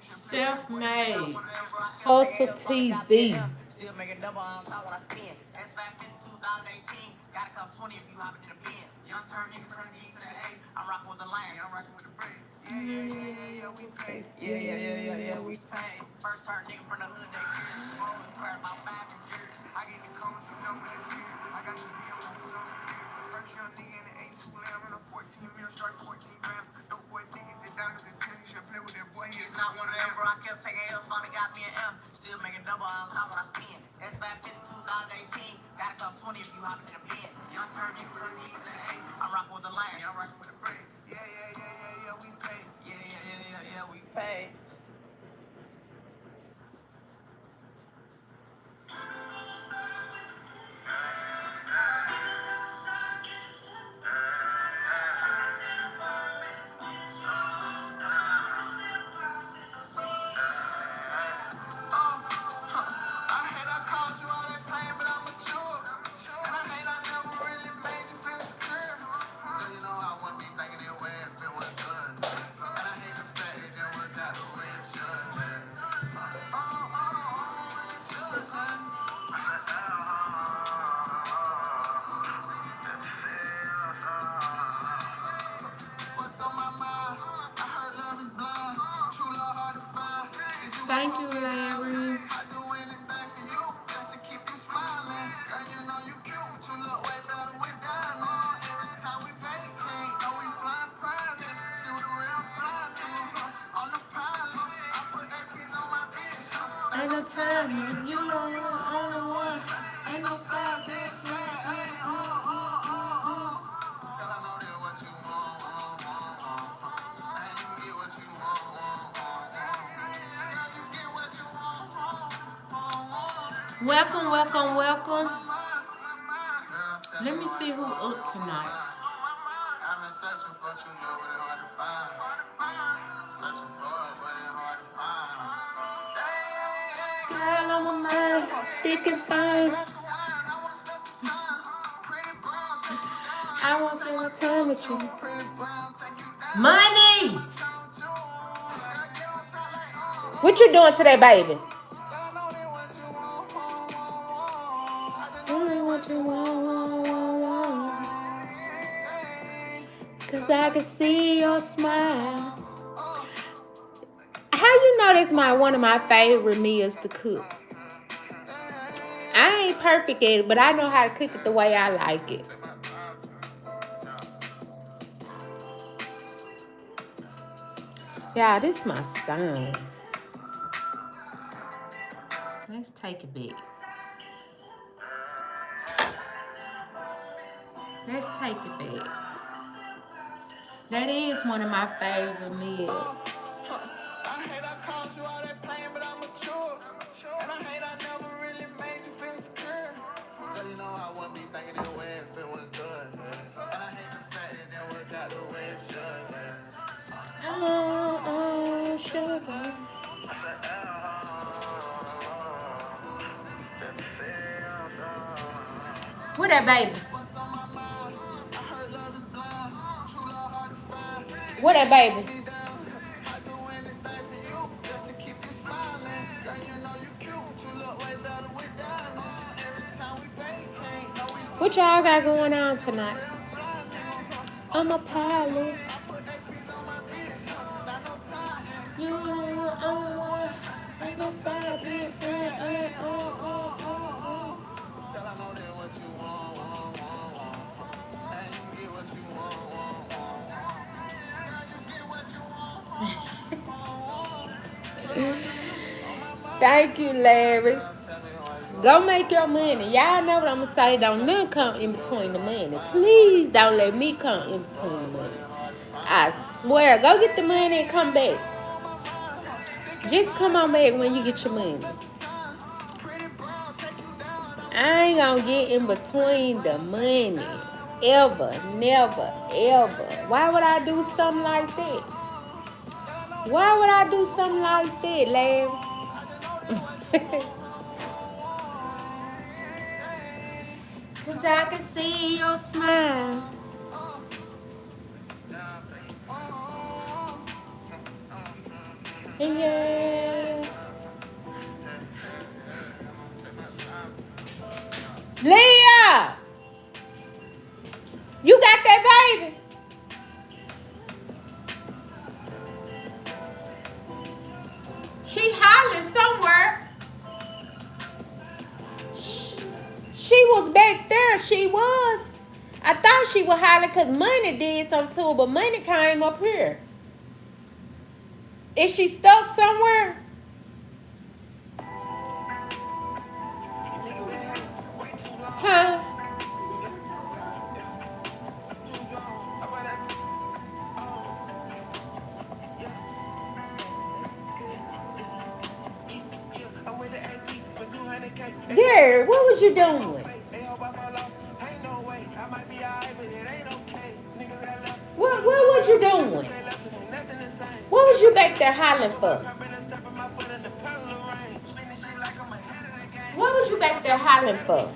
Self-made. Hustle TV. Thank you, Larry. Ain't no time, you know you're the only one. Ain't no side bitch. Welcome, welcome, welcome. Let me see who up tonight. I've been searching for true love, but it's hard to find. Searching for it, but it's hard to find. Girl, I'm a man, thick and fine. I want to spend my time with you. Money! What you doing today, baby? Cause I can see your smile. How you know that's one of my favorite meals to cook? I ain't perfect at it, but I know how to cook it the way I like it. Yeah, this is my son. Let's take a bit. Let's take it back. That is one of my favorite meals. Oh, sugar. Where that baby? Where that baby? What y'all got going on tonight? I'm a pilot. Thank you, Larry. Go make your money. Y'all know what I'm going to say. Don't none come in between the money. Please don't let me come in between the money. I swear. Go get the money and come back. Just come on back when you get your money. I ain't going to get in between the money. Ever. Never. Ever. Why would I do something like that? Why would I do something like that, Larry? Cause I can see your smile. Yeah. Leah! You got that baby? She hollering somewhere. She was back there. She was. I thought she was hollering because Money did something to her, but Money came up here. Is she stuck somewhere? Huh? There, what was you doing? What was you doing? What was you back there hollering for? What was you back there hollering for?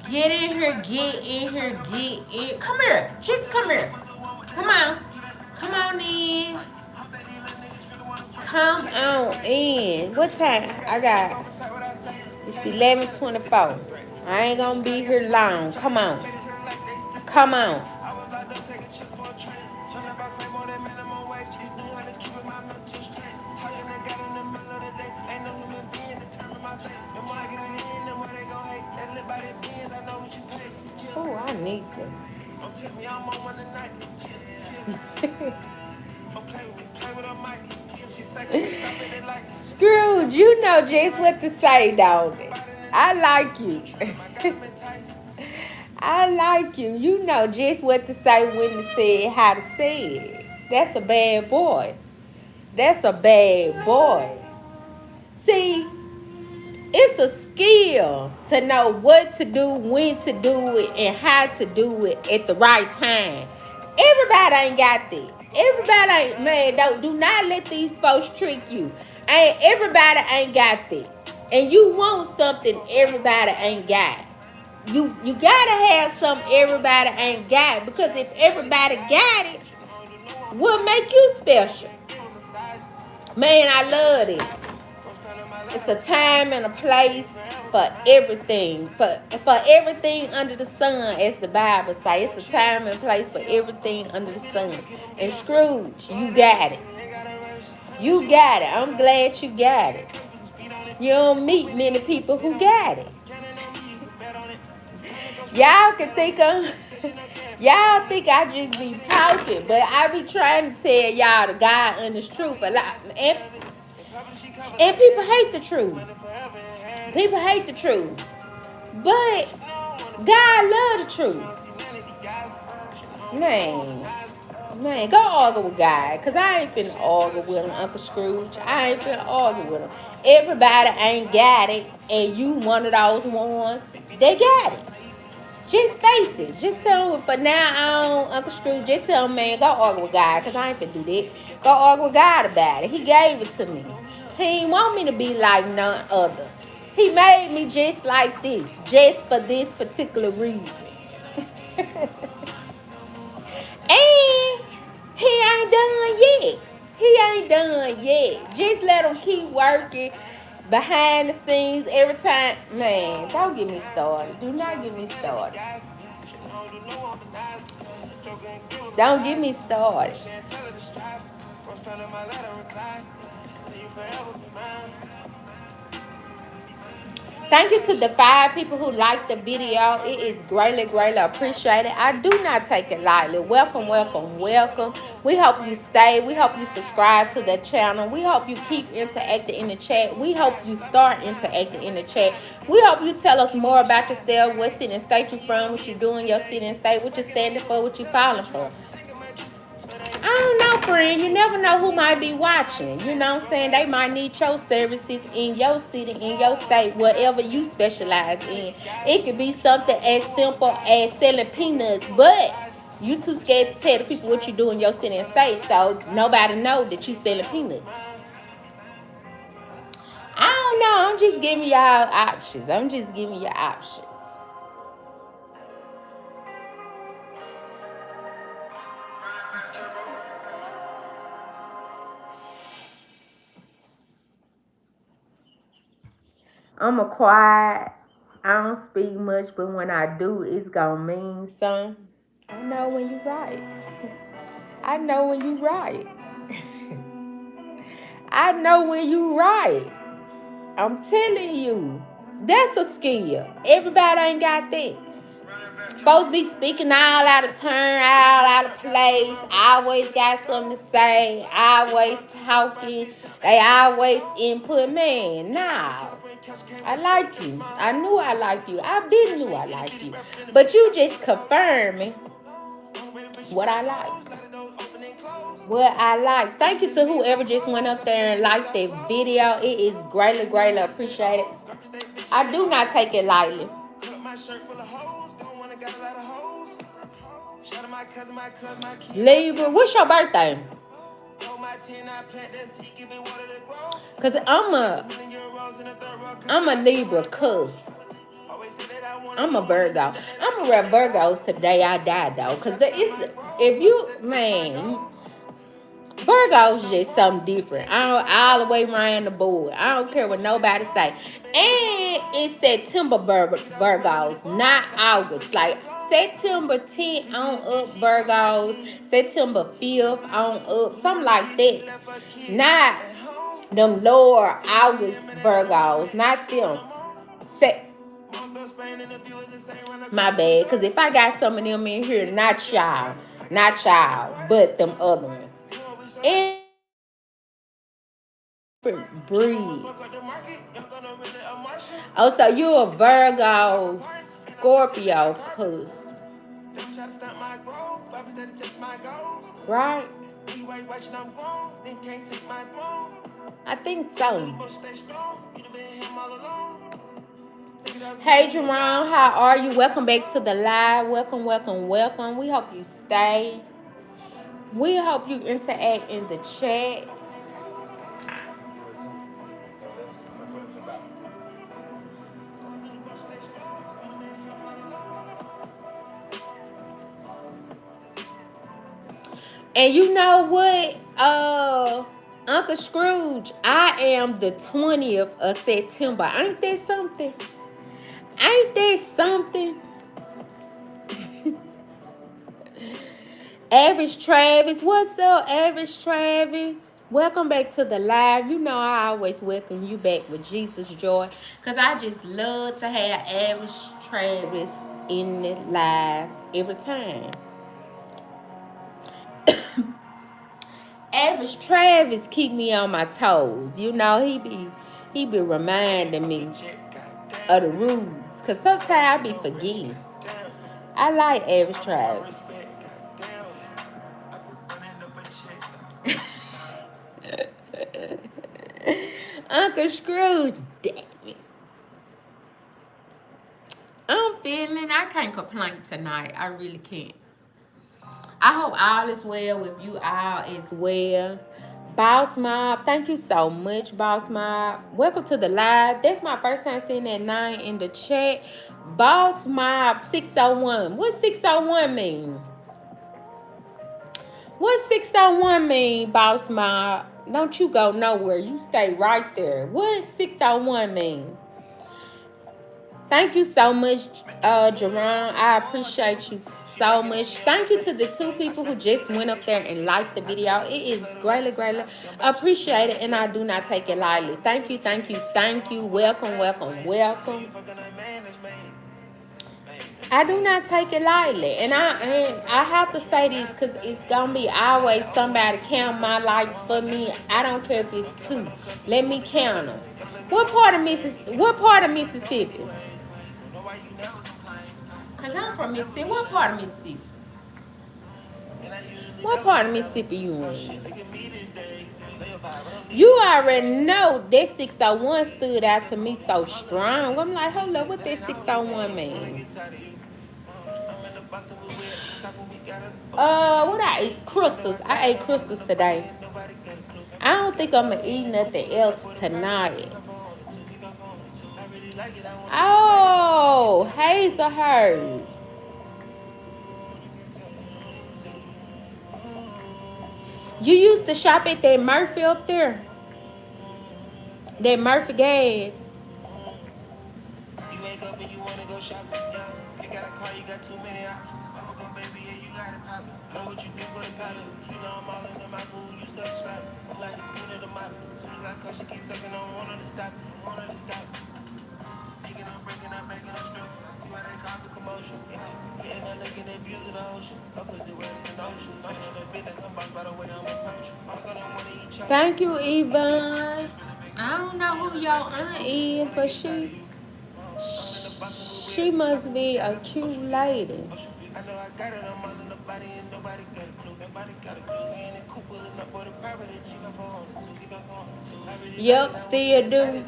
Get in here, get in here, get in. Come here, just come here. Come on. Come on in. Come on in. What time? I got, it's 11:24. I ain't gonna be here long. Come on. Come on. Oh, I need them. Scrooge, you know just what to say, don't it? I like you. I like you. You know just what to say, when to say it, how to say it. That's a bad boy. That's a bad boy. See, it's a skill to know what to do, when to do it, and how to do it at the right time. Everybody ain't got that. Everybody ain't, man, do not let these folks trick you. Everybody ain't got that. And you want something everybody ain't got. You gotta have something everybody ain't got, because if everybody got it, what make you special? Man, I love it. It's a time and a place for everything. For everything under the sun, as the Bible says. It's a time and place for everything under the sun. And Scrooge, you got it. You got it. I'm glad you got it. You don't meet many people who got it. Y'all can think y'all think I just be talking, but I be trying to tell y'all the God honest truth a lot. And people hate the truth. People hate the truth. But God love the truth. Man, go argue with God. Because I ain't finna argue with him, Uncle Scrooge. I ain't finna argue with him. Everybody ain't got it. And you one of those ones that got it. Just face it. Just tell him, but now on Uncle Scrooge, just tell him, man, go argue with God, because I ain't finna do that. Go argue with God about it. He gave it to me. He ain't want me to be like none other. He made me just like this, just for this particular reason. And he ain't done yet. He ain't done yet. Just let him keep working behind the scenes every time. Man, don't get me started. Do not get me started. Don't get me started. Thank you to the 5 people who liked the video. It is greatly, greatly appreciated. I do not take it lightly. Welcome, welcome, welcome. We hope you stay. We hope you subscribe to the channel. We hope you keep interacting in the chat. We hope you start interacting in the chat. We hope you tell us more about yourself, what city and state you're from, what you're doing in your city and state, what you're standing for, what you're filing for. I don't know, friend. You never know who might be watching. You know what I'm saying? They might need your services in your city, in your state, whatever you specialize in. It could be something as simple as selling peanuts, but you too scared to tell the people what you do in your city and state, so nobody know that you selling peanuts. I don't know. I'm just giving y'all options. I'm just giving you options. I'm a quiet. I don't speak much, but when I do, it's gonna mean something. I know when you right. I know when you right. I know when you right. I'm telling you. That's a skill. Everybody ain't got that. Folks be speaking all out of turn, all out of place. Always got something to say. Always talking. They always input. Man, nah. I like you. I knew I liked you. I been knew I liked you. But you just confirming what I like. What I like. Thank you to whoever just went up there and liked that video. It is greatly, greatly appreciated. I do not take it lightly. Libra, what's your birthday? Cause I'm a Libra cuss. I'm a Virgo. I'm a rep Virgos today I die though. Cause if you man, Virgo's just something different. All the way around the board. I don't care what nobody say. And it's September Virgos, not August. Like September 10th on up Virgos, September 5th on up, something like that. Not them lower August Virgos, not them. My bad, because if I got some of them in here, not y'all, but them other ones. And breed. Oh, so you a Virgo, Scorpio, cuz. Right? I think so. Hey Jerome, how are you? Welcome back to the live. Welcome, welcome, welcome. We hope you stay. We hope you interact in the chat. And you know what? Uncle Scrooge, I am the 20th of September. Ain't that something? Ain't that something? Average Travis, what's up, Average Travis? Welcome back to the live. You know I always welcome you back with Jesus Joy, because I just love to have Average Travis in the live every time. Average Travis keep me on my toes. You know, he be reminding me of the rules, because sometimes I be forgetting. I like Average Travis. Uncle Scrooge, damn it. I'm feeling. I can't complain tonight. I really can't. I hope all is well with you all as well. Boss Mob, thank you so much, Boss Mob. Welcome to the live. That's my first time seeing that 9 in the chat. Boss Mob 601. What 601 mean? What 601 mean, Boss Mob? Don't you go nowhere. You stay right there. What 601 mean? Thank you so much, Jerron. I appreciate you so much. Thank you to the 2 people who just went up there and liked the video. It is greatly, greatly appreciated, and I do not take it lightly. Thank you, thank you, thank you. Welcome, welcome, welcome. I do not take it lightly, and I have to say this because it's gonna be always somebody count my likes for me. I don't care if it's 2. Let me count them. What part of Mississippi? What part of Mississippi? Cause I'm from Mississippi. What part of Mississippi? What part of Mississippi you in? You already know that 601 stood out to me so strong. I'm like, hold up, what that 601 mean? What I ate? Crystals. I ate crystals today. I don't think I'm gonna eat nothing else tonight. Oh, Hazelhurst. You used to shop at that Murphy up there? That Murphy gas. You wake up and you wanna go shopping. You got a car, you got too many options. I'ma go, baby, yeah, you got it poppin'. Know what you do for the pilot. You know I'm all into my food, you suck slap. I'm like the queen of the mop. Soon as I cut, she keep sucking on, want her to stop. Want her to stop. Making up, breaking up, making up stroke. I see why they cause a commotion. Getting her looking at views of the ocean. Up pussy wet as an ocean. I'm in the business, I'm boxed by the way I'm approaching. I'm gonna wanna eat chocolate. Thank you, Yvonne. I don't know who your aunt is, but she must be a cute lady. I know I got it, I'm all in the body and nobody got a clue. Nobody got a clue. We in the coupe pulling up for the property. Yep, still do.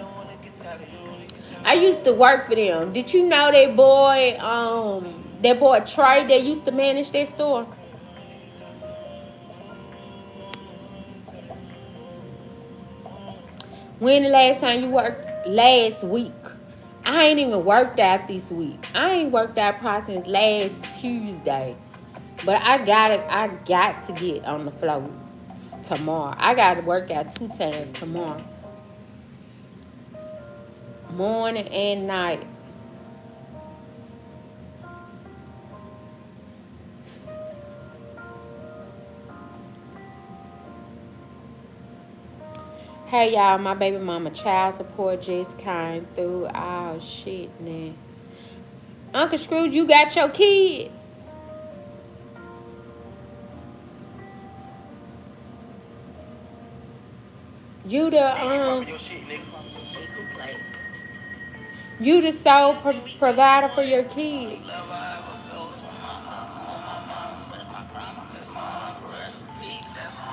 I used to work for them. Did you know that boy Trey that used to manage that store? When the last time you worked? Last week. I ain't even worked out this week. I ain't worked out probably since last Tuesday. But I got to get on the floor tomorrow. I got to work out 2 times tomorrow. Morning and night. Hey y'all, my baby mama child support just came through. Oh shit, man. Uncle Scrooge, you got your kids? You the sole provider for your kids.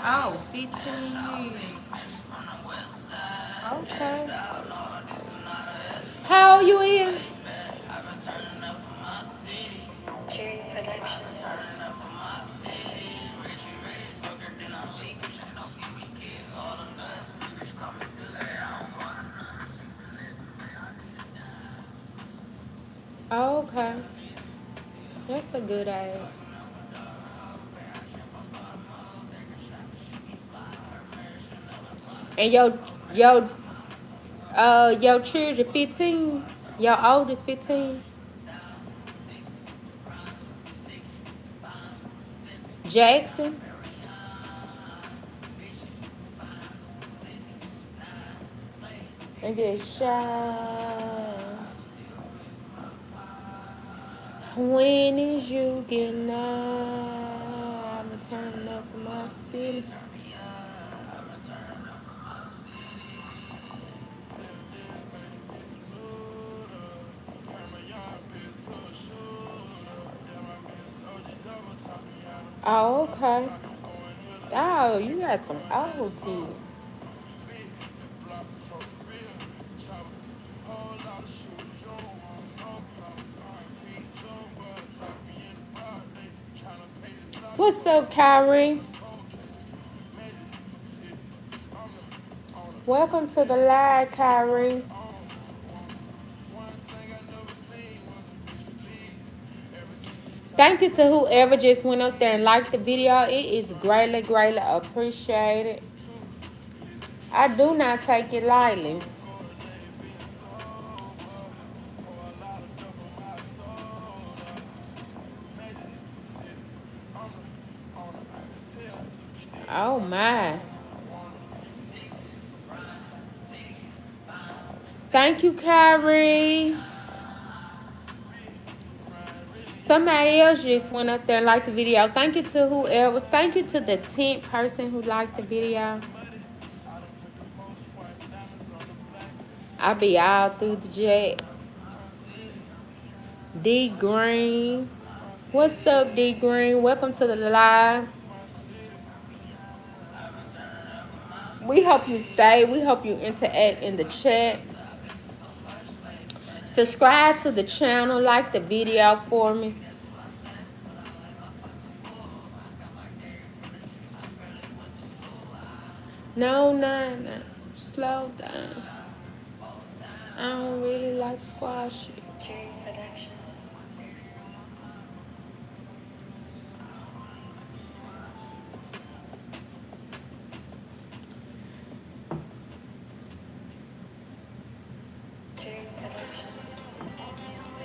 Oh, 15 years. Okay. How old you in? Oh, okay. That's a good age. And your children 15? Your oldest 15? Jackson? And get shot. When is you getting out? I'm turning up for my city. Oh, okay. Oh, you got some old kids. What's up, Kyrie? Welcome to the live, Kyrie. Thank you to whoever just went up there and liked the video. It is greatly, greatly appreciated. I do not take it lightly. Oh my. Thank you, Kyrie. Somebody else just went up there and liked the video. Thank you to whoever. Thank you to the 10th person who liked the video. I'll be all through the jet. D Green. What's up, D Green? Welcome to the live. We hope you stay. We hope you interact in the chat. Subscribe to the channel. Like the video for me. No, no, no. Slow down. I don't really like squash.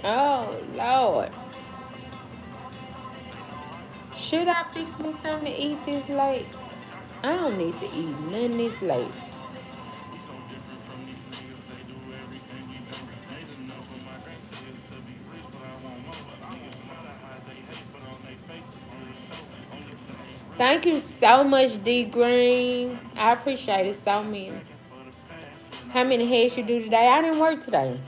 Oh, Lord. Should I fix me something to eat this late? I don't need to eat nothing this late. Thank you so much, D Green. I appreciate it so much. How many heads you do today? I didn't work today.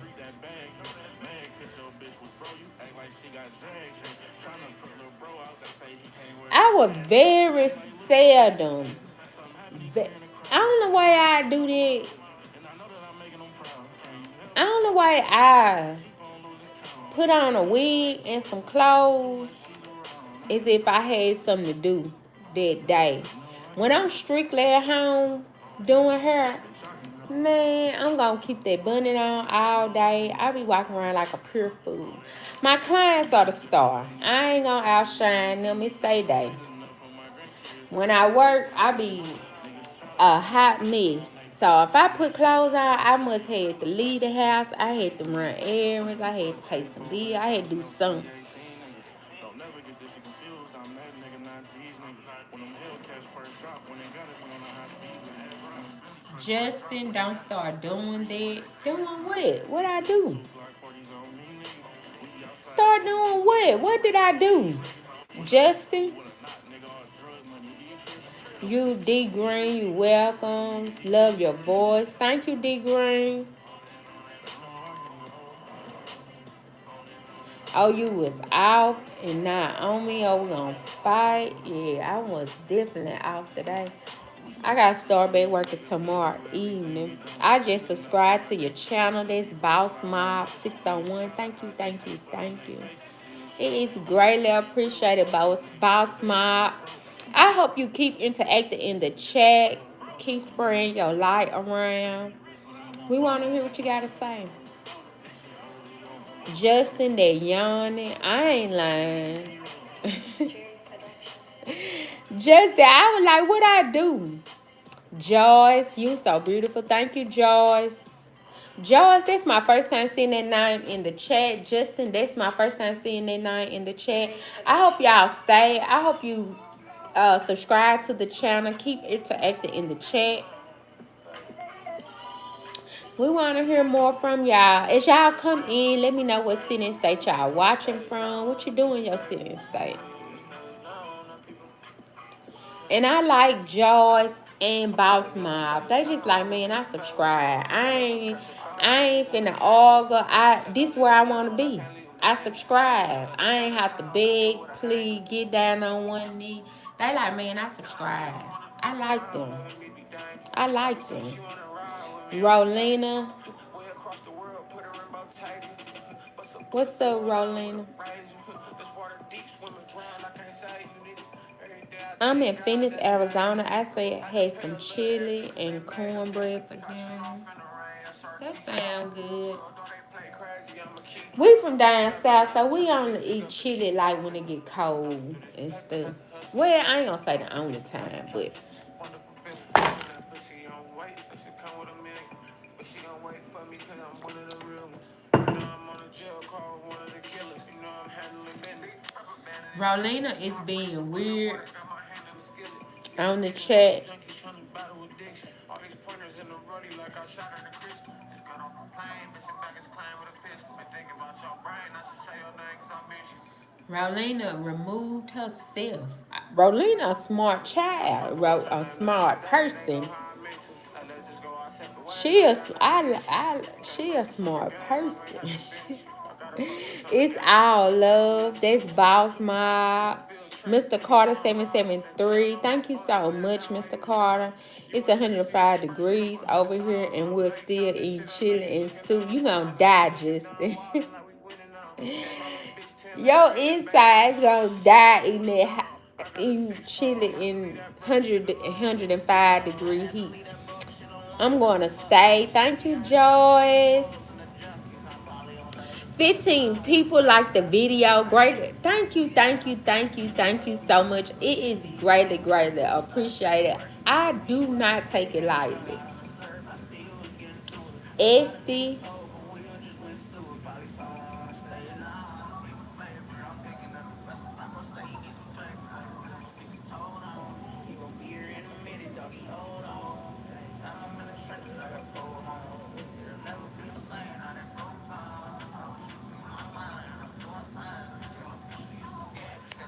I was very seldom. I don't know why I do that. I don't know why I put on a wig and some clothes as if I had something to do that day. When I'm strictly at home doing hair, man, I'm going to keep that bunny on all day. I be walking around like a pure fool. My clients are the star. I ain't going to outshine them. It's their day. When I work, I be a hot mess. So if I put clothes on, I must have to leave the house. I had to run errands. I had to pay some bills. I had to do something. Justin, don't start doing that. Doing what? What I do? Start doing what? What did I do? Justin? You, D Green, you welcome. Love your voice. Thank you, D Green. Oh, you was off and not on me. Oh, we gonna fight? Yeah, I was definitely off today. I gotta start back working tomorrow evening. I just subscribed to your channel. That's Boss Mob 601. Thank you, thank you, thank you. It is greatly appreciated, Boss Mob. I hope you keep interacting in the chat. Keep spreading your light around. We want to hear what you got to say. Justin, they yawning. I ain't lying. Justin, I was like, what I do? Joyce, you so beautiful. Thank you, Joyce. Joyce, that's my first time seeing that name in the chat. Justin, that's my first time seeing that name in the chat. I hope y'all stay. I hope you subscribe to the channel. Keep interacting in the chat. We want to hear more from y'all. As y'all come in, let me know what city and state y'all watching from. What you doing in your city and state? And I like Joyce and Boss Mob. They just like, man, I subscribe. I ain't finna argue. This where I wanna be. I subscribe. I ain't have to beg, please, get down on one knee. They like, man, I subscribe. I like them. I like them. Rolina. What's up, Rolina? I'm in Phoenix, Arizona. I say had some chili and cornbread for dinner. That sound good. We from down south, so we only eat chili like when it get cold and stuff. Well, I ain't gonna say the only time, but Rolina is being weird on the chat. Rolina removed herself. Rolina, a smart child, a smart person. She a smart person. It's all love. That's Boss Mob. Mr. Carter 773. Thank you so much, Mr. Carter. It's 105 degrees over here and we're still eating chili and soup. You gonna die, Justin. Your insides gonna die in that in chili in 105 degree heat. I'm gonna stay. Thank you, Joyce. 15 people like the video. Great. Thank you, thank you, thank you, thank you so much. It is greatly, greatly appreciated. I do not take it lightly. Esty.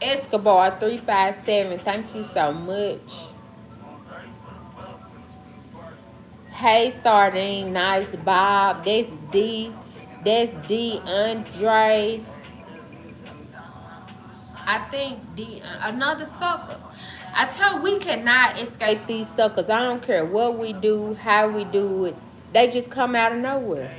Escobar 357. Thank you so much. Hey Sardine, nice Bob. That's D. That's D Andre. I think another sucker. I tell you, we cannot escape these suckers. I don't care what we do, how we do it. They just come out of nowhere.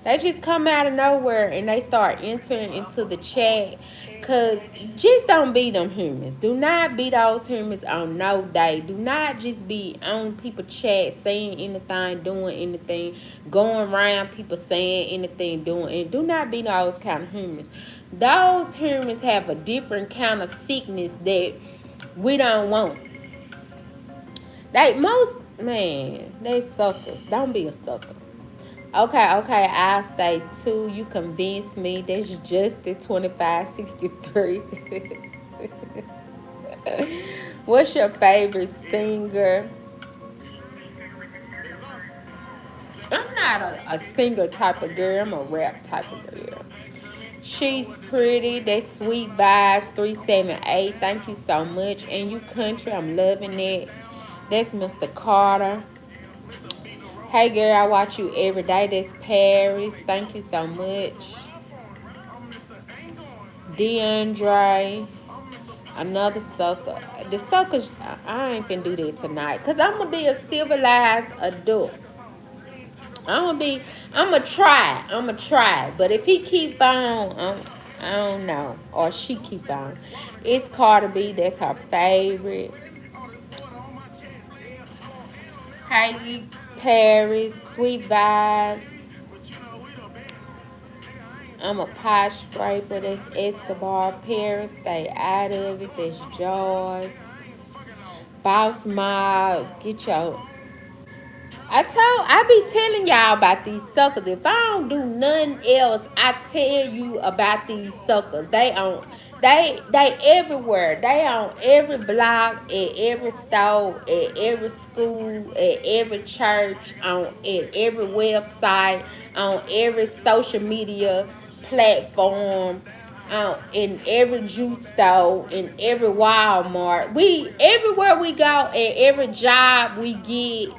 They just come out of nowhere and they start entering into the chat. Cause just don't be them humans. Do not be those humans on no day. Do not just be on people chat saying anything, doing anything, going around people saying anything, doing it. Do not be those kind of humans. Those humans have a different kind of sickness that we don't want. Like most man, they suckers. Don't be a sucker. Okay, I'll stay too. You convinced me. That's just the 2563. What's your favorite singer? I'm not a singer type of girl. I'm a rap type of girl. She's pretty. That's sweet vibes 378. Thank you so much. And you country, I'm loving it. That's Mr. Carter. Hey girl, I watch you every day. That's Paris. Thank you so much. DeAndre. Another sucker. The suckers, I ain't finna do that tonight. Cause I'm gonna be a civilized adult. I'ma try. But if he keep on, I don't know. Or she keep on. It's Carter B, that's her favorite. Heidi Paris, sweet vibes. I'm a pot scraper, that's Escobar Paris, stay out of it, that's George. Boss Mob, get your I be telling y'all about these suckers. If I don't do nothing else, I tell you about these suckers. They everywhere. They on every block, at every store, at every school, at every church, at every website, on every social media platform, in every juice store, in every Walmart. We everywhere we go, at every job we get.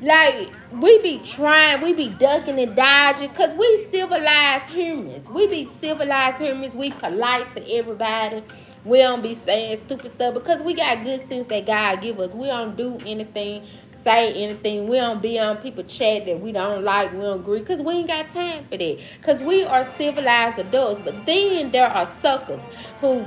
Like, we be trying, we be ducking and dodging, because we civilized humans. We be civilized humans. We polite to everybody. We don't be saying stupid stuff because we got good sense that God give us. We don't do anything say anything. We don't be on people chat that we don't like, we don't agree, because we ain't got time for that. Because we are civilized adults. But then there are suckers who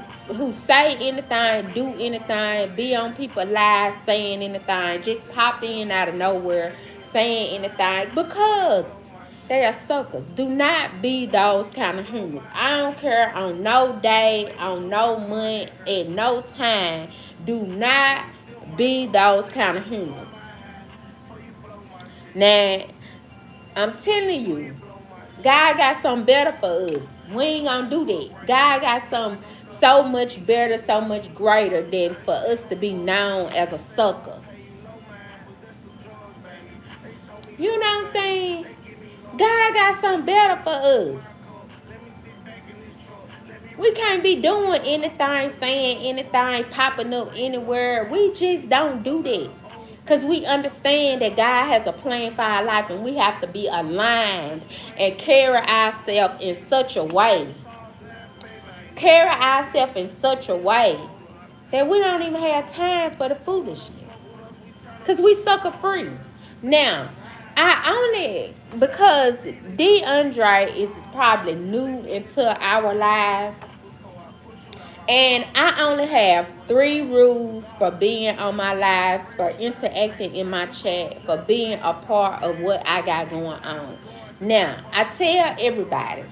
say anything, do anything, be on people lives saying anything, just pop in out of nowhere saying anything because they are suckers. Do not be those kind of humans. I don't care on no day, on no month, at no time. Do not be those kind of humans. Now, I'm telling you, God got something better for us. We ain't gonna do that. God got something so much better, so much greater than for us to be known as a sucker. You know what I'm saying? God got something better for us. We can't be doing anything, saying anything, popping up anywhere. We just don't do that. Because we understand that God has a plan for our life and we have to be aligned and carry ourselves in such a way that we don't even have time for the foolishness. Because we sucker free. Now, because DeAndre is probably new into our lives, and I only have 3 rules for being on my live, for interacting in my chat, for being a part of what I got going on. Now, I tell everybody,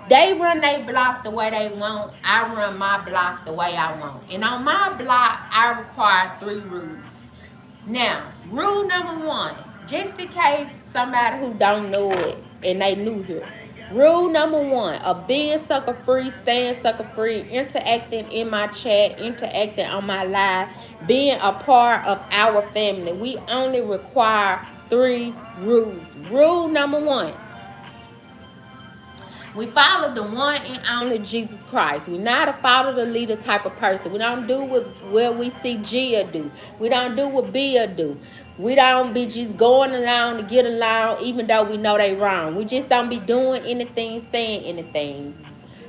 they run their block the way they want. I run my block the way I want. And on my block, I require 3 rules. Now, rule number 1, just in case somebody who don't know it and they new here. Rule number 1 of being sucker free, staying sucker free, interacting in my chat, interacting on my live, being a part of our family. We only require 3 rules. Rule number 1. We follow the one and only Jesus Christ. We're not a follow the leader type of person. We don't do what we see Gia do. We don't do what Bill do. We don't be just going along to get along even though we know they wrong. We just don't be doing anything, saying anything.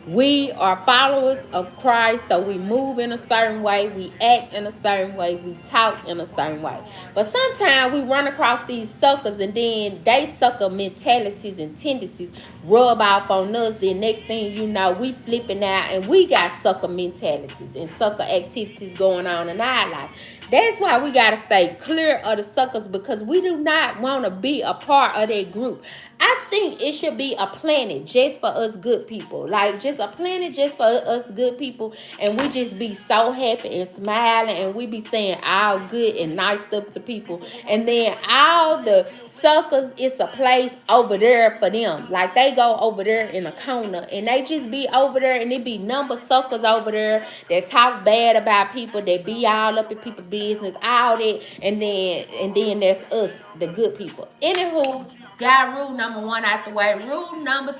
We are followers of Christ, so we move in a certain way, we act in a certain way, we talk in a certain way. But sometimes we run across these suckers and then they sucker mentalities and tendencies rub off on us. Then next thing you know, we flipping out and we got sucker mentalities and sucker activities going on in our life. That's why we got to stay clear of the suckers, because we do not want to be a part of that group. I think it should be a planet just for us good people. Like just a planet just for us good people. And we just be so happy and smiling. And we be saying all good and nice stuff to people. And then all the suckers, it's a place over there for them. Like they go over there in a corner and they just be over there, and it be number suckers over there that talk bad about people, that be all up in people's business, all that, and then there's us, the good people. Anywho, got rule number 1 out the way. Rule number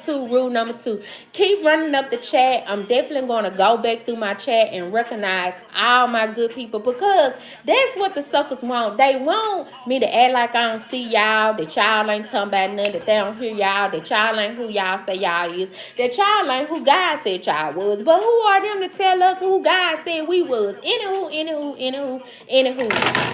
two. Keep running up the chat. I'm definitely going to go back through my chat and recognize all my good people, because that's what the suckers want. They want me to act like I don't see y'all, that y'all ain't talking about nothing, that they don't hear y'all, that y'all ain't who y'all say y'all is, that y'all ain't who God said y'all was. But who are them to tell us who God said we was? Anywho.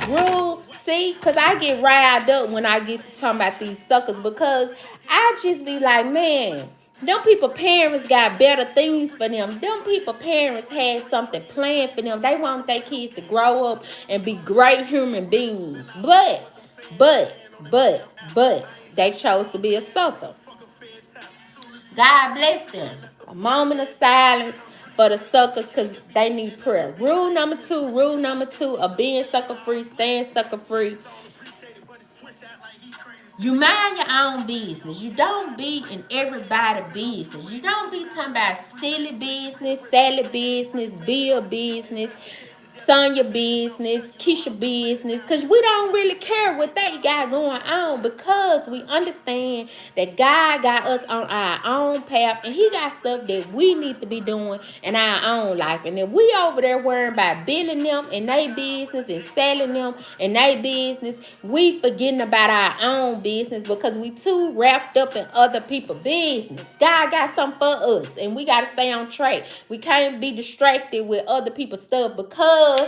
Rule, see, because I get riled up when I get to talking about these suckers, because I just be like, man, them people parents got better things for them. Them people parents had something planned for them. They want their kids to grow up and be great human beings. But they chose to be a sucker. God bless them. A moment of silence for the suckers, because they need prayer. Rule number two of being sucker free, staying sucker free. You mind your own business. You don't be in everybody's business. You don't be talking about silly business, Sally business, Bill business, Sonya business, Keisha business, because we don't really care what they got going on, because we understand that God got us on our own path and he got stuff that we need to be doing in our own life. And if we over there worrying about billing them and their business and selling them and their business, we forgetting about our own business because we too wrapped up in other people's business. God got something for us and we got to stay on track. We can't be distracted with other people's stuff, because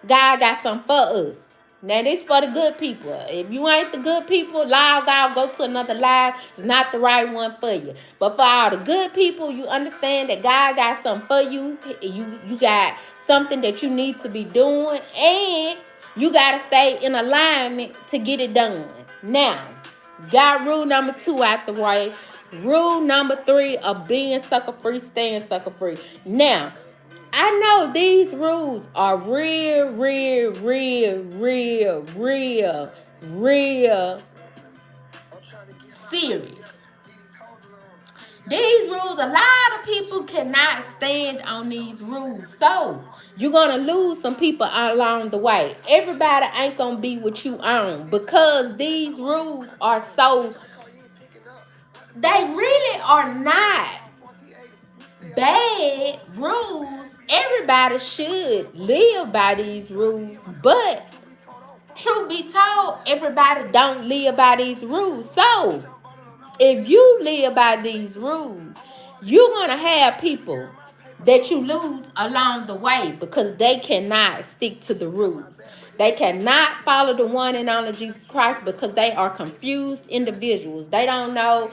God got something for us. Now this for the good people. If you ain't the good people, log out, go to another live. It's not the right one for you. But for all the good people, you understand that God got something for you. You got something that you need to be doing, and you gotta stay in alignment to get it done. Now, got rule number 2 out the way. Rule number 3 of being sucker free, staying sucker free. Now, I know these rules are real serious. These rules, a lot of people cannot stand on these rules. So, you're going to lose some people along the way. Everybody ain't going to be what you own because these rules are so, they really are not bad rules. Everybody should live by these rules, but truth be told, everybody don't live by these rules. So if you live by these rules, you're gonna have people that you lose along the way because they cannot stick to the rules. They cannot follow the one and only Jesus Christ because they are confused individuals. They don't know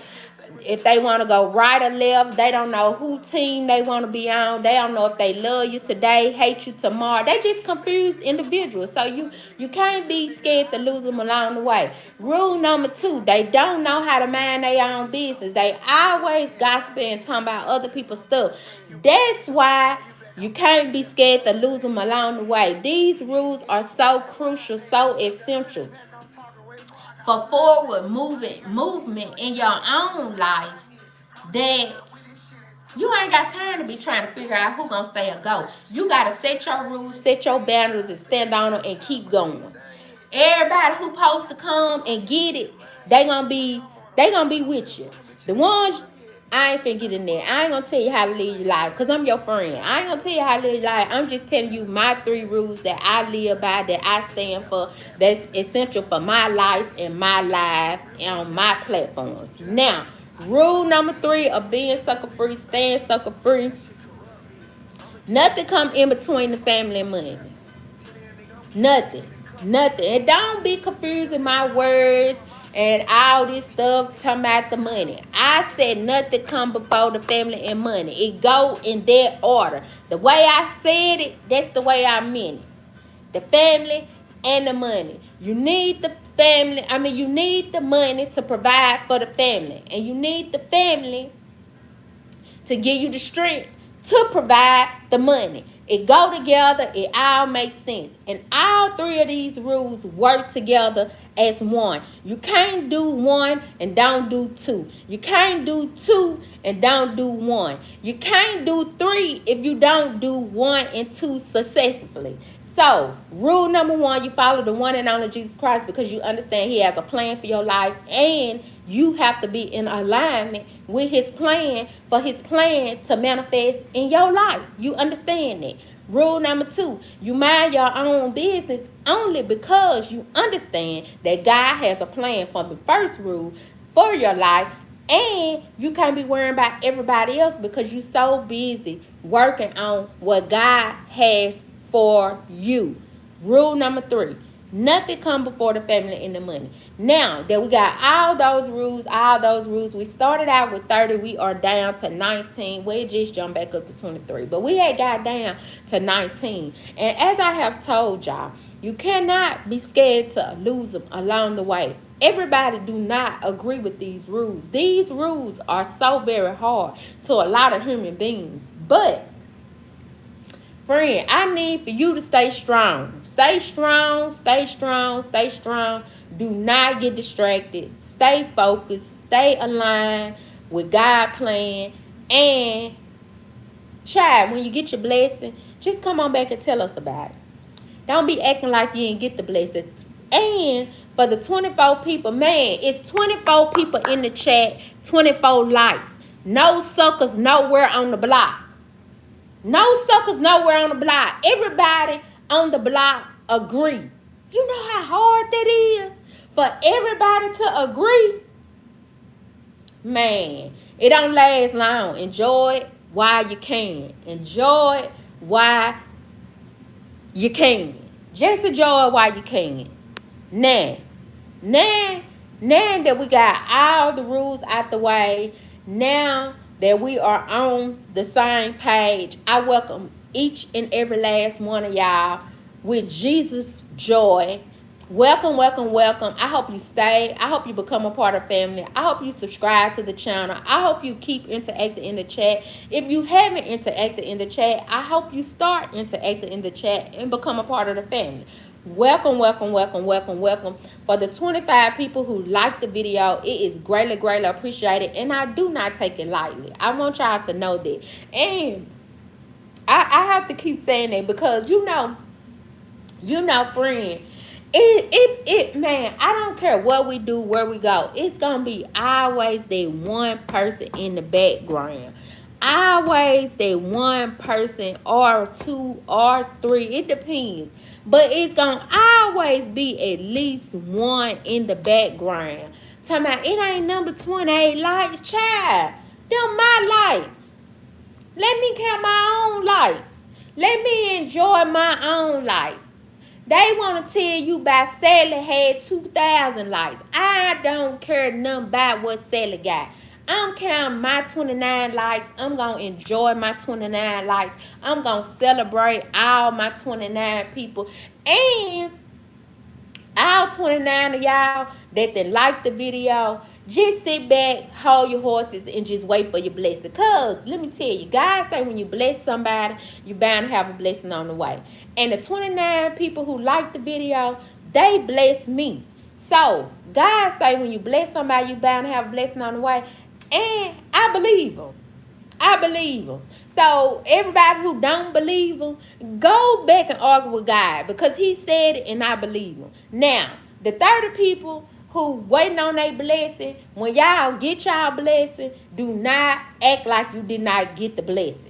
if they want to go right or left. They don't know who team they want to be on. They don't know if they love you today, hate you tomorrow. They just confused individuals. So you can't be scared to lose them along the way. Rule number 2, they don't know how to mind their own business. They always gossiping and talking about other people's stuff. That's why you can't be scared to lose them along the way. These rules are so crucial, so essential for forward movement in your own life that you ain't got time to be trying to figure out who gonna stay or go. You gotta set your rules, set your boundaries, and stand on them and keep going. Everybody who supposed to come and get it, they gonna be with you. The ones I ain't finna get in there. I ain't gonna tell you how to live your life because I'm your friend. I ain't gonna tell you how to live your life. I'm just telling you my 3 rules that I live by, that I stand for, that's essential for my life and my life and on my platforms. Now, rule number 3 of being sucker free, staying sucker free. Nothing come in between the family and money. Nothing. And don't be confusing my words and all this stuff talking about the money. I said nothing come before the family and money. It go in that order. The way I said it, that's the way I meant it. The family and the money. You need the family. You need the money to provide for the family. And you need the family to give you the strength to provide the money. It go together. It all makes sense. And all 3 of these rules work together as one. You can't do 1 and don't do 2. You can't do 2 and don't do 1. You can't do 3 if you don't do 1 and 2 successfully. So, rule number 1, you follow the one and only Jesus Christ because you understand he has a plan for your life, and you have to be in alignment with his plan for his plan to manifest in your life. You understand that. Rule number 2, you mind your own business only because you understand that God has a plan from the first rule for your life, and you can't be worrying about everybody else because you're so busy working on what God has for you. Rule number 3, nothing come before the family and the money. Now that we got all those rules, we started out with 30, we are down to 19. We just jumped back up to 23, but we had got down to 19. And as I have told y'all, you cannot be scared to lose them along the way. Everybody do not agree with these rules. These rules are so very hard to a lot of human beings, but friend, I need for you to stay strong. Stay strong. Do not get distracted. Stay focused. Stay aligned with God's plan. And, child, when you get your blessing, just come on back and tell us about it. Don't be acting like you didn't get the blessing. And for the 24 people, man, it's 24 people in the chat, 24 likes. No suckers nowhere on the block. No suckers nowhere on the block. Everybody on the block agree. You know how hard that is for everybody to agree? Man, it don't last long. Enjoy it while you can. Enjoy it while you can. Just enjoy it while you can. Now, now, now that we got all the rules out the way, now that we are on the same page, I welcome each and every last one of y'all with Jesus joy. Welcome, welcome, welcome. I hope you stay. I hope you become a part of family. I hope you subscribe to the channel. I hope you keep interacting in the chat. If you haven't interacted in the chat, I hope you start interacting in the chat and become a part of the family. Welcome, welcome, welcome, welcome, welcome. For the 25 people who liked the video, it is greatly, greatly appreciated. And I do not take it lightly. I want y'all to know that. And I have to keep saying that because friend, man, I don't care what we do, where we go, it's gonna be always that one person in the background, always that one person or two or three, it depends, but it's gonna always be at least one in the background talking about it ain't number 28 lights, child, them my lights. Let me count my own lights. Let me enjoy my own lights. They want to tell you about Sally had 2,000 lights. I don't care nothing about what Sally got. I'm counting my 29 lights. I'm going to enjoy my 29 lights. I'm going to celebrate all my 29 people. And all 29 of y'all that then like the video, just sit back, hold your horses, and just wait for your blessing. Because let me tell you, God say when you bless somebody, you're bound to have a blessing on the way. And the 29 people who like the video, they bless me. So God say when you bless somebody, you're bound to have a blessing on the way. And I believe them. I believe him. So everybody who don't believe him, go back and argue with God because he said it and I believe him. Now, the 30 people who waiting on their blessing, when y'all get y'all blessing, do not act like you did not get the blessing.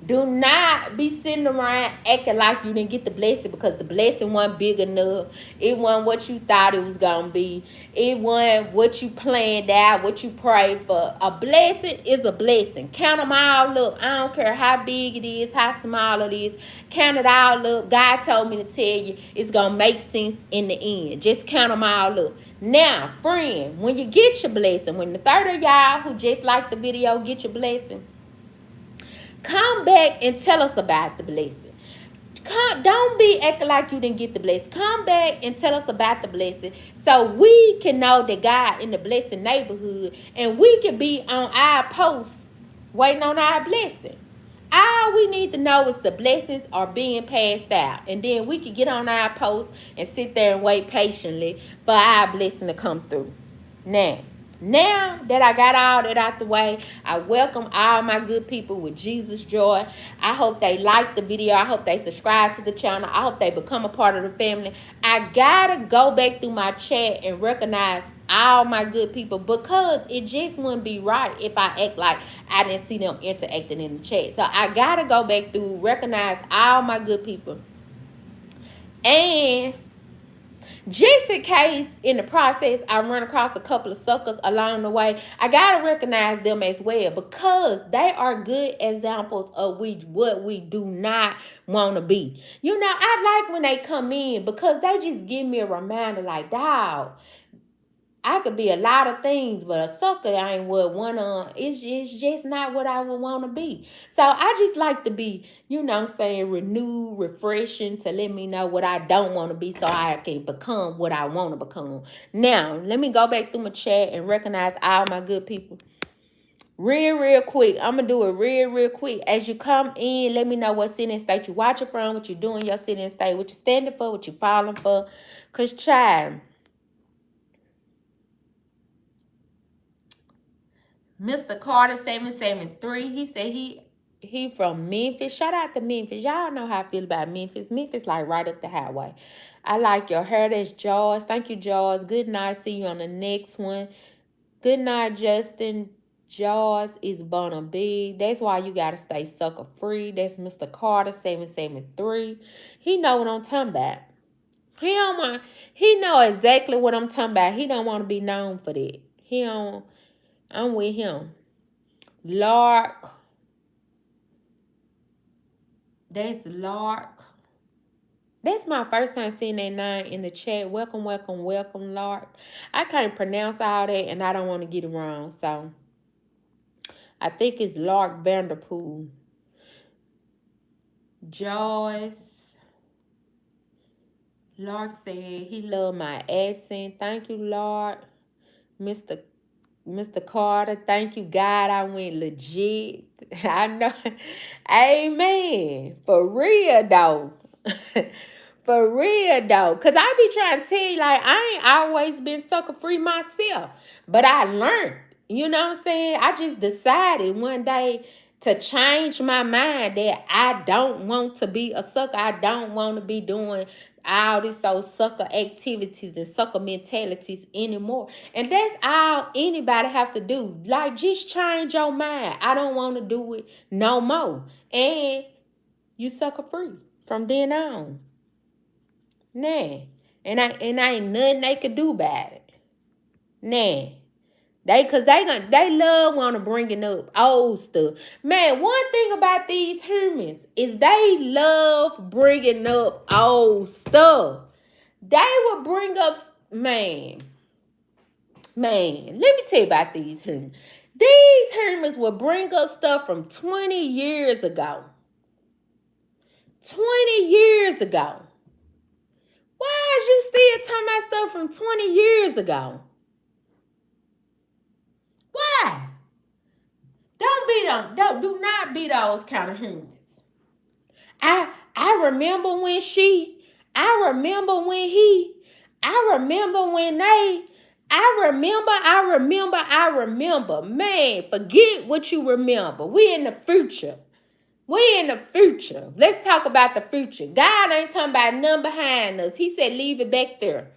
Do not be sitting around acting like you didn't get the blessing because the blessing wasn't big enough. It wasn't what you thought it was going to be. It wasn't what you planned out, what you prayed for. A blessing is a blessing. Count them all up. I don't care how big it is, how small it is. Count it all up. God told me to tell you it's going to make sense in the end. Just count them all up. Now, friend, when you get your blessing, when the 30 of y'all who just like the video get your blessing, come back and tell us about the blessing. Don't be acting like you didn't get the blessing. Come back and tell us about the blessing so we can know that God in the blessing neighborhood and we can be on our posts waiting on our blessing. All we need to know is the blessings are being passed out. And then we can get on our posts and sit there and wait patiently for our blessing to come through. Now that I got all that out the way, I welcome all my good people with Jesus joy. I hope they like the video. I hope they subscribe to the channel. I hope they become a part of the family. I gotta go back through my chat and recognize all my good people because it just wouldn't be right if I act like I didn't see them interacting in the chat. So I gotta go back through, recognize all my good people. And just in case in the process I run across a couple of suckers along the way, I gotta recognize them as well because they are good examples of what we do not want to be. I like when they come in because they just give me a reminder like, dog, I could be a lot of things, but a sucker ain't what one of. It's just not what I would want to be. So I just like to be, renewed, refreshing to let me know what I don't want to be so I can become what I want to become. Now, let me go back through my chat and recognize all my good people. Real quick. I'm going to do it real quick. As you come in, let me know what city and state you're watching from, what you're doing your city and state, what you're standing for, what you're falling for. Because, child, Mr. Carter 773, he said he from Memphis. Shout out to Memphis. Y'all know how I feel about Memphis. Memphis like right up the highway. I like your hair. That's Jaws. Thank you, Jaws. Good night. See you on the next one. Good night, Justin. Jaws is gonna be. That's why you gotta stay sucker free. That's Mr. Carter 773. He know what I'm talking about. He know exactly what I'm talking about. He don't want to be known for that. I'm with him. Lark. That's Lark. That's my first time seeing that name in the chat. Welcome, welcome, welcome, Lord. I can't pronounce all that, and I don't want to get it wrong. So I think it's Lord Vanderpool. Joyce. Lord said he loved my accent. Thank you, Lord. Mr. Mr. Carter, thank you, God. I went legit. I know. Amen. For real, though. For real, though. Because I be trying to tell you, like, I ain't always been sucker free myself. But I learned. You know what I'm saying? I just decided one day to change my mind that I don't want to be a sucker. I don't want to be doing all this old sucker activities and sucker mentalities anymore. And that's all anybody have to do. Like, just change your mind. I don't want to do it no more. And you sucker free from then on. Nah. And I ain't nothing they could do about it. Nah. They love wanna bringing up old stuff. Man, one thing about these humans is they love bringing up old stuff. They will bring up, man. Let me tell you about these humans. These humans will bring up stuff from 20 years ago. 20 years ago. Why is you still talking about stuff from 20 years ago? Why? Don't be them. Do not be those kind of humans. I remember when she. I remember when he. I remember when they. I remember. Man, forget what you remember. We in the future. We in the future. Let's talk about the future. God ain't talking about nothing behind us. He said leave it back there.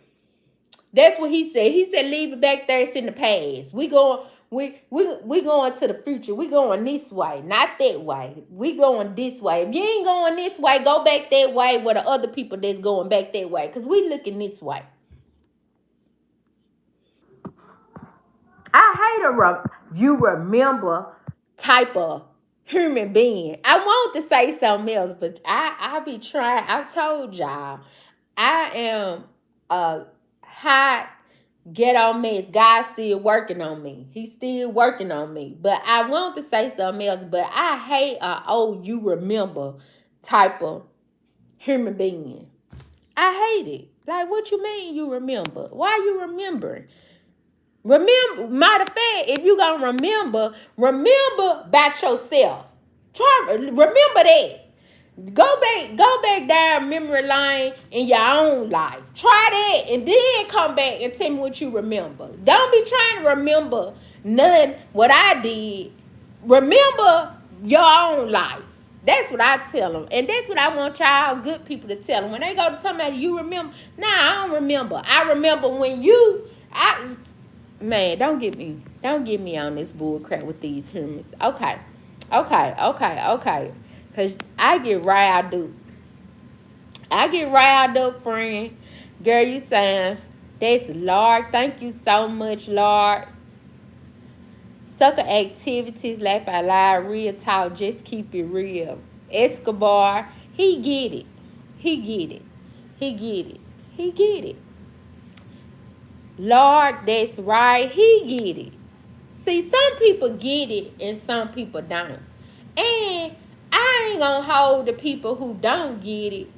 That's what he said. He said leave it back there. It's in the past. We going to the future. We going this way, not that way. We going this way. If you ain't going this way, go back that way with the other people that's going back that way. Because we looking this way. I hate you remember type of human being. I want to say something else, but I be trying. I've told y'all, I am a hot get on mess. God's still working on me. He's still working on me. But I want to say something else, but I hate you remember type of human being. I hate it. Like, what you mean you remember? Why you remembering? Remember, matter of fact, if you gonna remember about yourself. Remember that. Go back down memory lane in your own life. Try that and then come back and tell me what you remember. Don't be trying to remember none what I did. Remember your own life. That's what I tell them. And that's what I want y'all good people to tell them. When they go to tell me, you remember? Nah, I don't remember. I remember when man, don't get me on this bull crap with these humans. Okay. Because I get riled up. Friend. Girl, you saying, that's Lord. Thank you so much, Lord. Sucker activities, laugh out loud, real talk, just keep it real. Escobar, he get it. Lord, that's right. He get it. See, some people get it and some people don't. And I ain't gonna hold the people who don't get it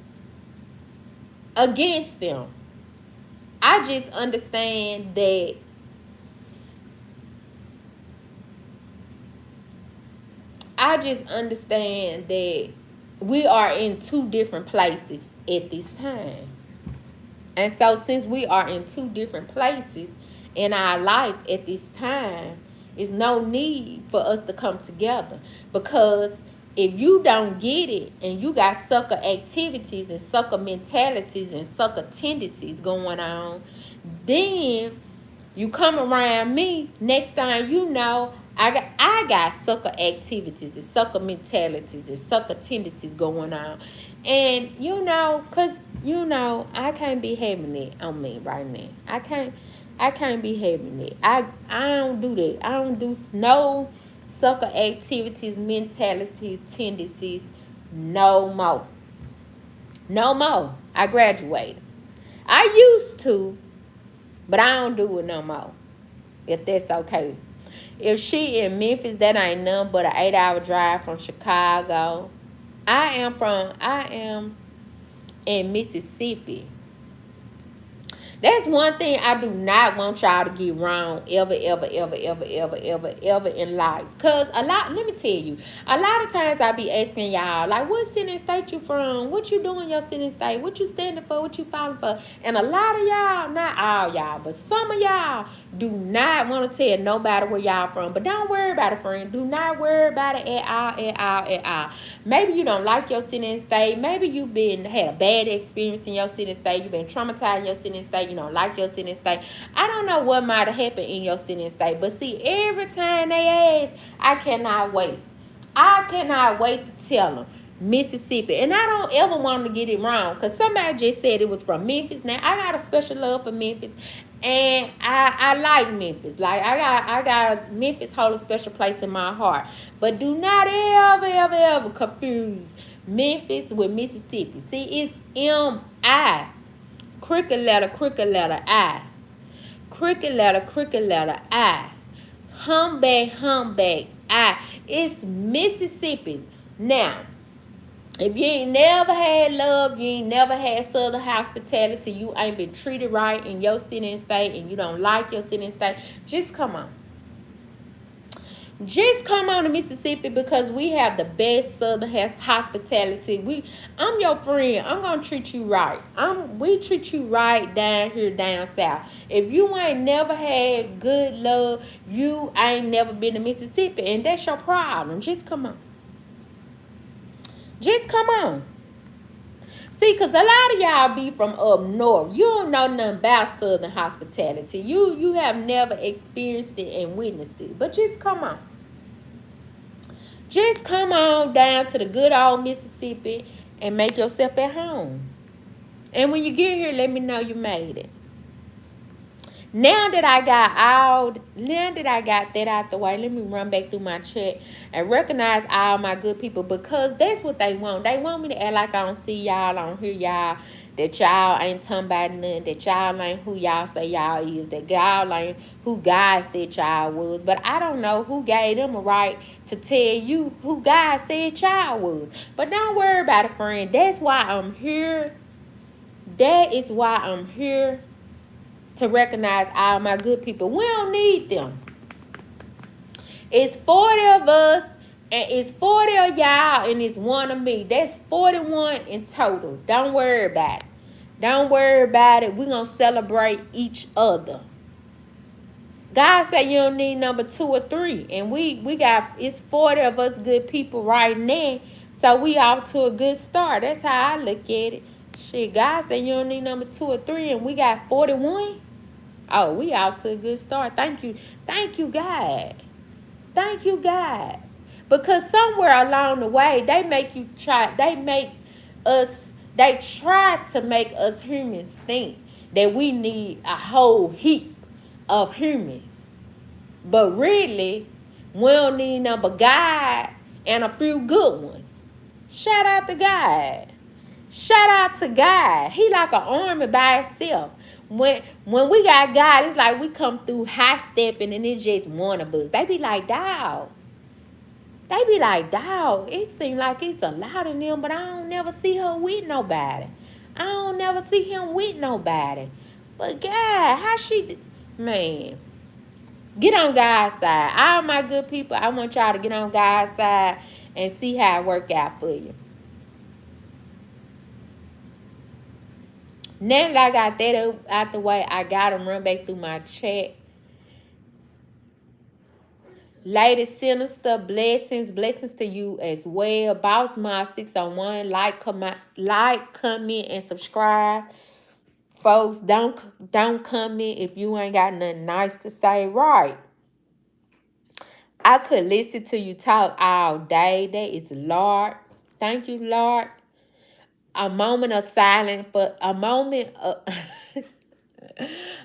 against them. I just understand that we are in two different places at this time. And so since we are in two different places in our life at this time, it's no need for us to come together. Because if you don't get it and you got sucker activities and sucker mentalities and sucker tendencies going on, then you come around me, next time you know, I got sucker activities and sucker mentalities and sucker tendencies going on. And cause I can't be having it on me right now. I can't be having it. I don't do that. I don't do no sucker activities, mentality, tendencies no more. No more. I graduated. I used to, but I don't do it no more. If that's okay. If she in Memphis, that ain't nothing but an 8-hour drive from Chicago. I am in Mississippi. That's one thing I do not want y'all to get wrong ever, ever, ever, ever, ever, ever, ever in life. Cause let me tell you, a lot of times I be asking y'all, like, what city and state you from? What you doing in your city and state? What you standing for? What you fighting for? And a lot of y'all, not all y'all, but some of y'all do not want to tell nobody where y'all from. But don't worry about it, friend. Do not worry about it at all, at all, at all. Maybe you don't like your city and state. Maybe you had a bad experience in your city and state. You've been traumatized in your city and state. You don't like your city and state. I don't know what might have happened in your city and state. But see, every time they ask, I cannot wait. I cannot wait to tell them. Mississippi. And I don't ever want to get it wrong. Because somebody just said it was from Memphis. Now, I got a special love for Memphis. And I like Memphis. Like, I got Memphis hold a special place in my heart. But do not ever, ever, ever confuse Memphis with Mississippi. See, it's M-I. Cricket letter, I. Cricket letter, I. Humbag, I. It's Mississippi. Now, if you ain't never had love, you ain't never had Southern hospitality, you ain't been treated right in your city and state, and you don't like your city and state, just come on. Just come on to Mississippi because we have the best Southern hospitality. I'm your friend. I'm gonna treat you right. We treat you right down here, down south. If you ain't never had good love, you ain't never been to Mississippi, and that's your problem. Just come on. Just come on. See, because a lot of y'all be from up north. You don't know nothing about Southern hospitality. You have never experienced it and witnessed it. But just come on. Just come on down to the good old Mississippi and make yourself at home. And when you get here, let me know you made it. Now that I got that out the way, let me run back through my chat and recognize all my good people because that's what they want. They want me to act like I don't see y'all, I don't hear y'all, that y'all ain't talking about nothing, that y'all ain't who y'all say y'all is, that y'all ain't who God said y'all was. But I don't know who gave them a right to tell you who God said y'all was. But don't worry about it, friend. That's why I'm here. That is why I'm here. To recognize all my good people. We don't need them. It's 40 of us, and it's 40 of y'all, and it's one of me. That's 41 in total. Don't worry about it. Don't worry about it. We're going to celebrate each other. God said you don't need number 2 or 3. And we got, it's 40 of us good people right now. So we off to a good start. That's how I look at it. Shit, God said you don't need number 2 or 3, and we got 41. Oh, we out to a good start. Thank you, God. Thank you, God. Because somewhere along the way, they try to make us humans think that we need a whole heap of humans. But really, we don't need none but God and a few good ones. Shout out to God. Shout out to God. He like an army by itself. When we got God, it's like we come through high stepping and it's just one of us. They be like, dawg. It seems like it's a lot of them, but I don't never see her with nobody. I don't never see him with nobody. But God, man, get on God's side. All my good people, I want y'all to get on God's side and see how it work out for you. Now that I got that out the way, I got to run back through my chat. Lady Sinister, blessings to you as well. Boss Mod 601, like, comment, and subscribe. Folks, don't comment if you ain't got nothing nice to say. Right. I could listen to you talk all day. That is Lord. Thank you, Lord. A moment of silence for a moment of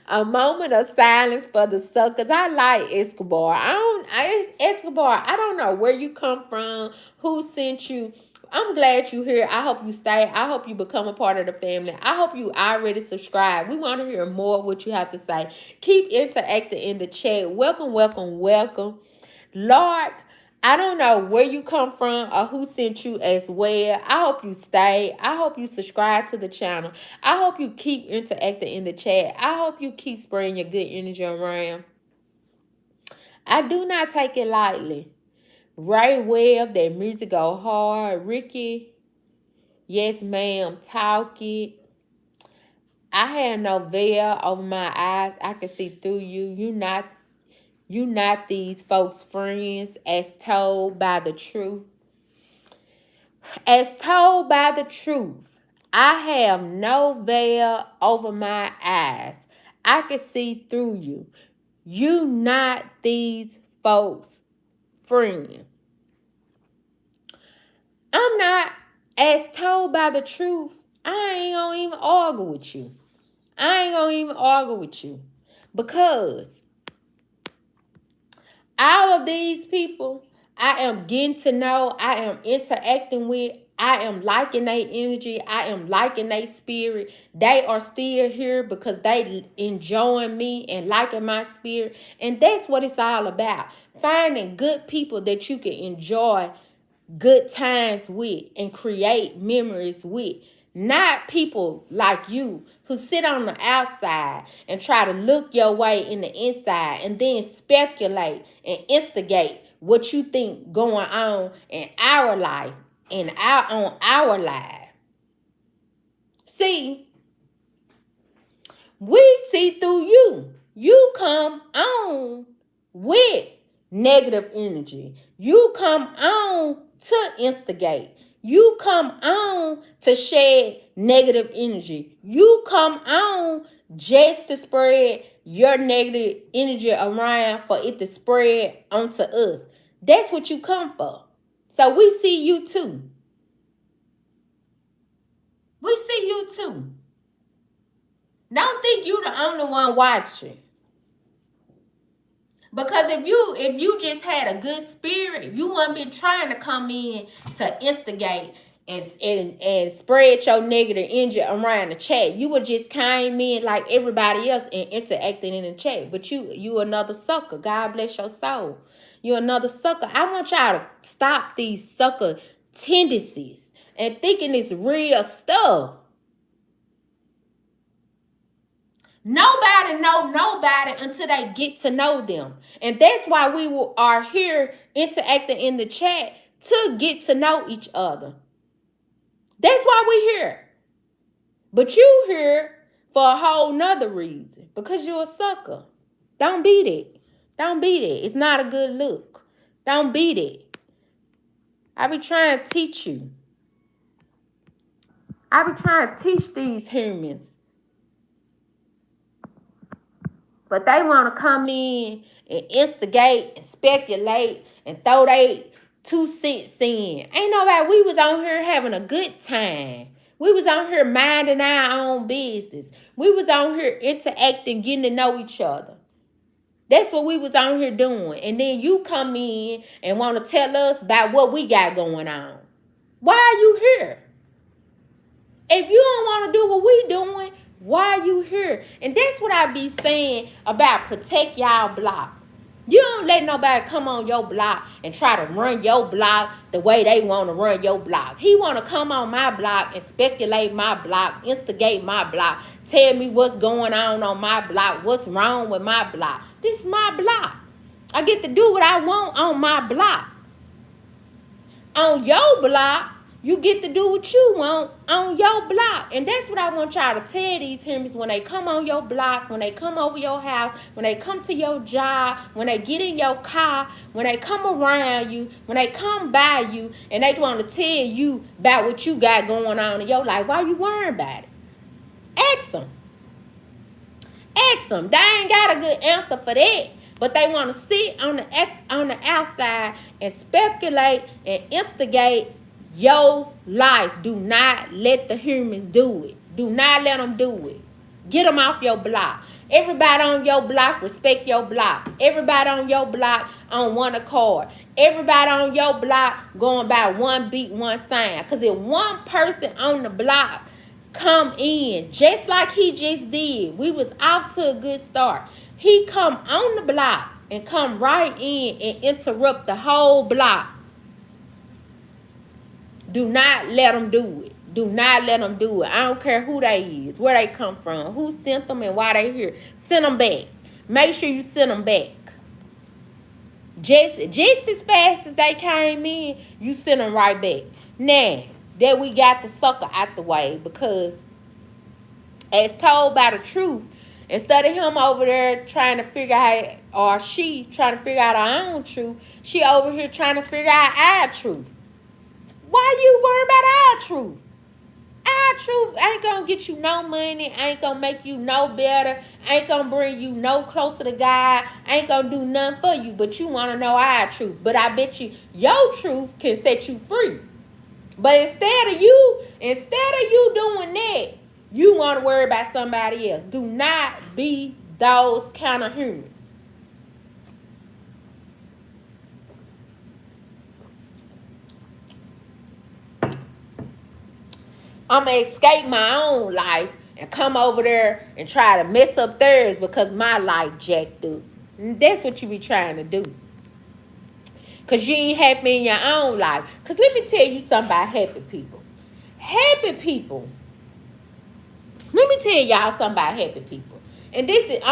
a moment of silence for the suckers. I like Escobar. Escobar, I don't know where you come from, who sent you, I'm glad you're here. I hope you stay. I hope you become a part of the family. I hope you already subscribe. We want to hear more of what you have to say. Keep interacting in the chat. Welcome, welcome, welcome. Lord, I don't know where you come from or who sent you as well. I hope you stay. I hope you subscribe to the channel. I hope you keep interacting in the chat. I hope you keep spreading your good energy around. I do not take it lightly. Ray Webb, that music go hard. Ricky, yes ma'am, talk it. I had no veil over my eyes. I can see through you. You not these folks' friends as told by the truth. As told by the truth, I have no veil over my eyes. I can see through you. You not these folks' friend. I'm not as told by the truth. I ain't gonna even argue with you. I ain't gonna even argue with you. Because all of these people I am getting to know, I am interacting with, I am liking their energy, I am liking their spirit. They are still here because they enjoying me and liking my spirit. And that's what it's all about. Finding good people that you can enjoy good times with and create memories with. Not people like you who sit on the outside and try to look your way in the inside and then speculate and instigate what you think going on in our life and on our life. See, we see through you. You come on with negative energy. You come on to instigate. You come on to shed negative energy. You come on just to spread your negative energy around for it to spread onto us. That's what you come for. So we see you too. We see you too. Don't think you the only one watching. Because if you just had a good spirit, you wouldn't been trying to come in to instigate and spread your negative energy around the chat. You would just came in like everybody else and interacting in the chat. But you another sucker. God bless your soul. You another sucker. I want y'all to stop these sucker tendencies and thinking it's real stuff. Nobody know nobody until they get to know them. And that's why we are here interacting in the chat to get to know each other. That's why we're here. But you here for a whole nother reason. Because you're a sucker. Don't be that. Don't be that. It's not a good look. Don't be that. I be trying to teach you. I be trying to teach these humans. But they want to come in and instigate and speculate and throw their 2 cents in. Ain't nobody, we was on here having a good time. We was on here minding our own business. We was on here interacting, getting to know each other. That's what we was on here doing. And then you come in and want to tell us about what we got going on. Why are you here? If you don't want to do what we doing, why are you here? And that's what I be saying about protect y'all block. You don't let nobody come on your block and try to run your block the way they want to run your block. He want to come on my block and speculate my block, instigate my block, tell me what's going on my block, what's wrong with my block. This is my block. I get to do what I want on my block. On your block, you get to do what you want on your block. And that's what I want y'all to tell these humans when they come on your block, when they come over your house, when they come to your job, when they get in your car, when they come around you, when they come by you, and they want to tell you about what you got going on in your life. Why you worrying about it? Ask them. Ask them. They ain't got a good answer for that. But they want to sit on the outside and speculate and instigate your life. Do not let the humans do it. Do not let them do it. Get them off your block. Everybody on your block respect your block. Everybody on your block on one accord. Everybody on your block going by one beat, one sign. Because if one person on the block come in, just like he just did, we was off to a good start. He come on the block and come right in and interrupt the whole block. Do not let them do it. Do not let them do it. I don't care who they is, where they come from, who sent them and why they here. Send them back. Make sure you send them back. Just as fast as they came in, you send them right back. Now that we got the sucker out the way, because as told by the truth, instead of him over there trying to figure out, or she trying to figure out her own truth, she over here trying to figure out our truth. Why you worrying about our truth? Our truth ain't gonna get you no money, ain't gonna make you no better, ain't gonna bring you no closer to God, ain't gonna do nothing for you, but you wanna know our truth. But I bet you your truth can set you free. But instead of you doing that, you wanna worry about somebody else. Do not be those kind of humans. I'm going to escape my own life and come over there and try to mess up theirs because my life jacked up. And that's what you be trying to do. Because you ain't happy in your own life. Because let me tell you something about happy people. Happy people. Let me tell y'all something about happy people. And this is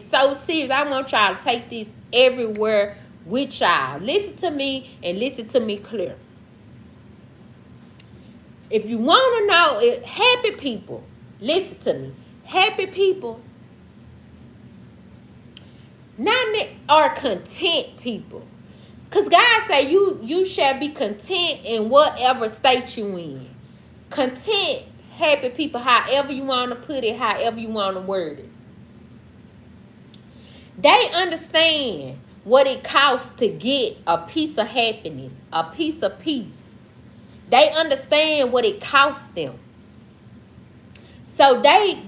so serious. I want y'all to take this everywhere with y'all. Listen to me and listen to me clear. If you want to know, happy people, listen to me. Happy people are content people. Because God say you shall be content in whatever state you in. Content, happy people, however you want to put it, however you want to word it. They understand what it costs to get a piece of happiness, a piece of peace. They understand what it costs them. So they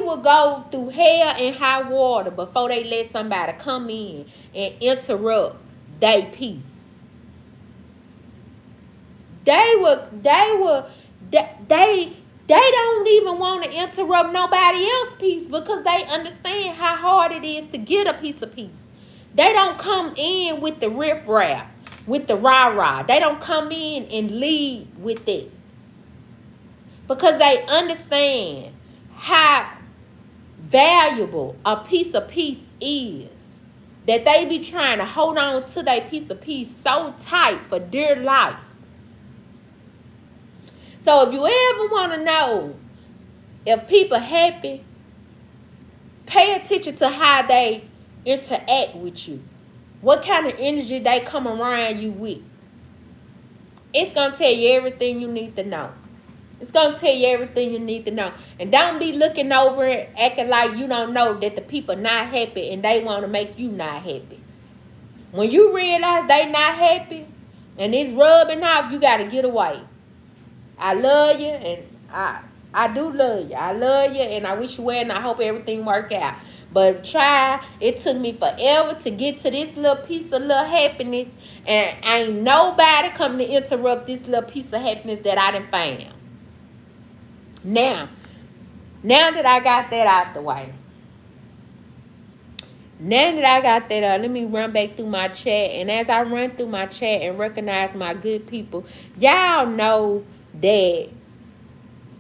will go through hell and high water before they let somebody come in and interrupt their peace. They don't even want to interrupt nobody else's peace because they understand how hard it is to get a piece of peace. They don't come in with the riffraff, with the rah-rah. They don't come in and lead with it. Because they understand how valuable a piece of peace is. That they be trying to hold on to their piece of peace so tight for dear life. So if you ever want to know if people happy, pay attention to how they interact with you. What kind of energy they come around you with. It's going to tell you everything you need to know. It's going to tell you everything you need to know. And don't be looking over and acting like you don't know that the people not happy and they want to make you not happy. When you realize they not happy and it's rubbing off, you got to get away. I love you and I do love you. I love you and I wish you well and I hope everything work out. But it took me forever to get to this little piece of little happiness. And ain't nobody coming to interrupt this little piece of happiness that I done found. Now that I got that out the way. Now that I got that out, let me run back through my chat. And as I run through my chat and recognize my good people, y'all know that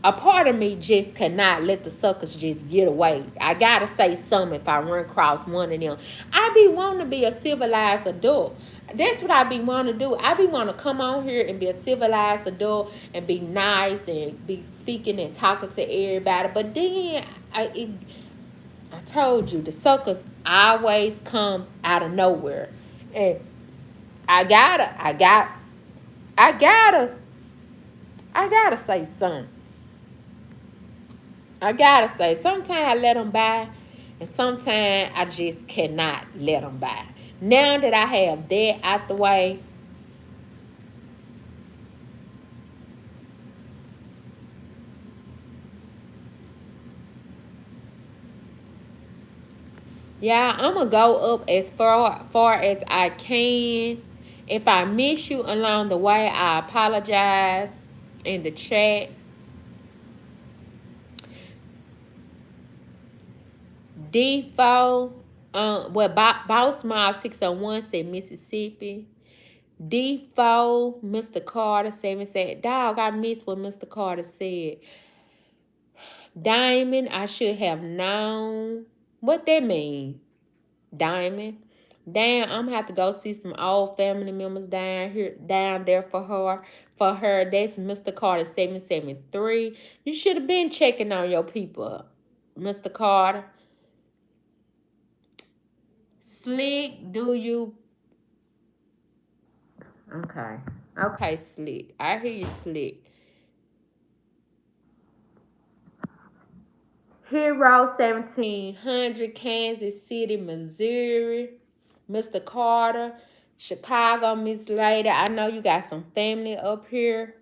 a part of me just cannot let the suckers just get away. I gotta say something if I run across one of them. I be wanting to be a civilized adult. That's what I be wanting to do. I be wanting to come on here and be a civilized adult and be nice and be speaking and talking to everybody. But then I told you the suckers always come out of nowhere, and I gotta say something. I gotta say, sometimes I let them by, and sometimes I just cannot let them by. Now that I have that out the way, Yeah, I'm gonna go up as far as I can. If I miss you along the way, I apologize in the chat. D4, Boss Mob 601 said Mississippi. D4, Mr. Carter 7 said, dog, I missed what Mr. Carter said. Diamond, I should have known. What that mean? Diamond. Damn, I'm gonna have to go see some old family members down there for her. For her, that's Mr. Carter 773. You should have been checking on your people, Mr. Carter. Slick, do you? Okay. Okay, Slick. I hear you, Slick. Hero 1700, Kansas City, Missouri. Mr. Carter, Chicago, Miss Lady. I know you got some family up here.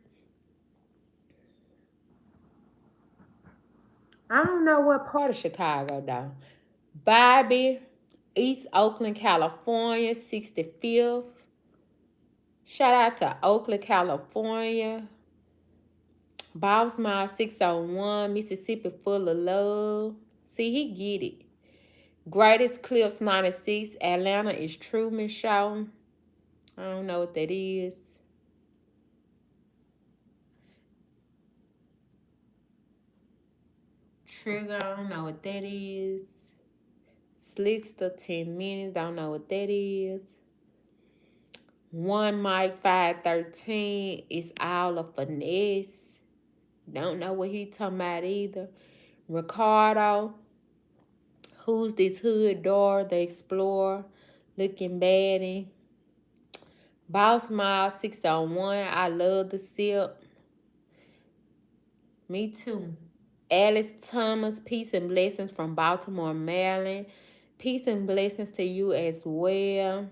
I don't know what part of Chicago though. Bobby, East Oakland, California, 65th. Shout out to Oakland, California. Boss Mile 601, Mississippi full of love. See, he get it. Greatest Clips 96, Atlanta is Truman Show. I don't know what that is. Trigger, I don't know what that is. Slickster 10 minutes, don't know what that is. One Mike 513 is all a finesse. Don't know what he talking about either. Ricardo, who's this hood door, the explorer, looking baddie. Boss Mile 601, I love the sip. Me too. Alice Thomas, peace and blessings from Baltimore, Maryland. Peace and blessings to you as well.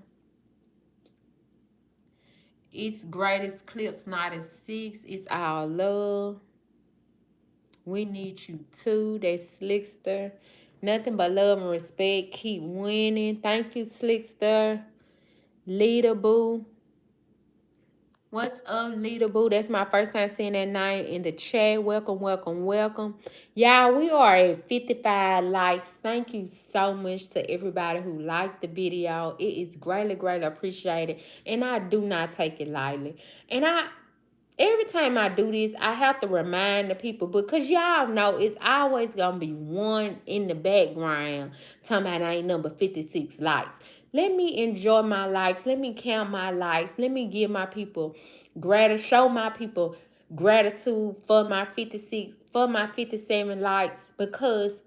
It's Greatest Clips 96. It's our love. We need you too. That's Slickster. Nothing but love and respect. Keep winning. Thank you, Slickster. Leader Boo. What's up, Leader Boo? That's my first time seeing that name in the chat. Welcome, welcome, welcome. Y'all, we are at 55 likes. Thank you so much to everybody who liked the video. It is greatly, greatly appreciated. And I do not take it lightly. And every time I do this, I have to remind the people because y'all know it's always going to be one in the background talking about I ain't number 56 likes. Let me enjoy my likes. Let me count my likes. Let me give my people show my people gratitude for my 56, for my 57 likes because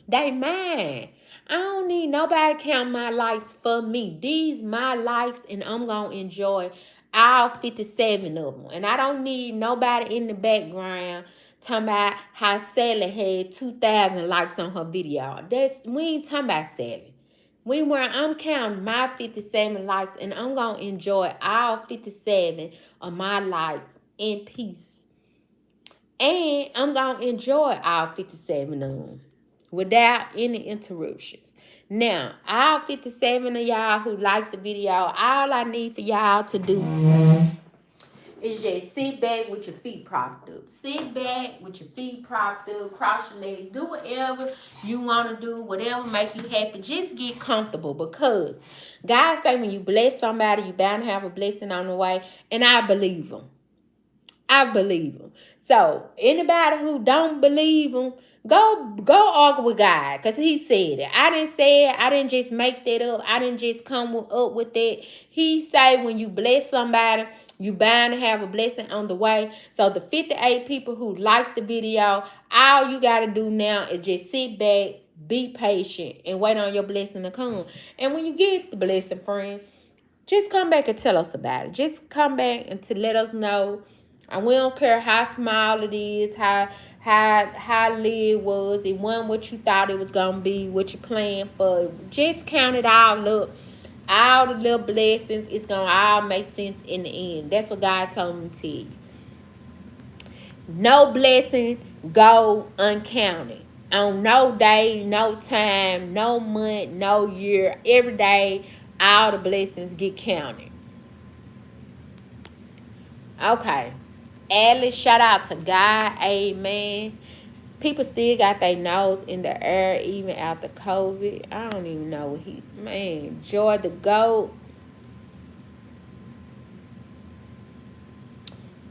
they mine. I don't need nobody count my likes for me. These my likes and I'm going to enjoy all 57 of them. And I don't need nobody in the background talking about how Sally had 2,000 likes on her video. We ain't talking about Sally. I'm counting my 57 likes and I'm going to enjoy all 57 of my likes in peace. And I'm going to enjoy all 57 of them without any interruptions. Now, all 57 of y'all who like the video, all I need for y'all to do is just sit back with your feet propped up. Sit back with your feet propped up, cross your legs, do whatever you want to do, whatever make you happy. Just get comfortable because God say when you bless somebody, you bound to have a blessing on the way, and I believe him. I believe him. So anybody who don't believe him, go argue with God, cause He said it. I didn't say it. I didn't just make that up. I didn't just come up with that. He say when you bless somebody, you bound to have a blessing on the way. So the 58 people who like the video, all you gotta do now is just sit back, be patient, and wait on your blessing to come. And when you get the blessing, friend, just come back and tell us about it. Just come back and to let us know. And we don't care how small it is, how little it was. It wasn't what you thought it was gonna be, what you planned for. Just count it all up. All the little blessings, it's gonna all make sense in the end. That's what God told me to tell you. No blessing go uncounted. on no day, no time, no month, no year. Every day, all the blessings get counted. Okay. Alice, shout out to God. Amen. People still got their nose in the air even after COVID. I don't even know what man, Joy the GOAT.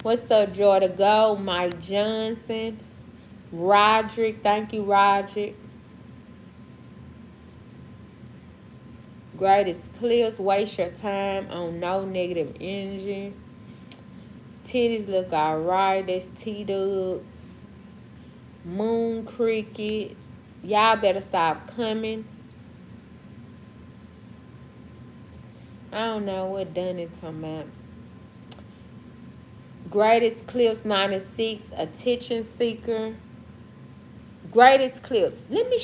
What's up, Joy the GOAT? Mike Johnson. Roderick. Thank you, Roderick. Greatest clips. Waste your time on no negative energy. Titties look alright. That's T-Dubs. Moon Cricket. Y'all better stop coming. I don't know what done it talking about. Greatest clips 96. Attention seeker. Greatest clips. Let me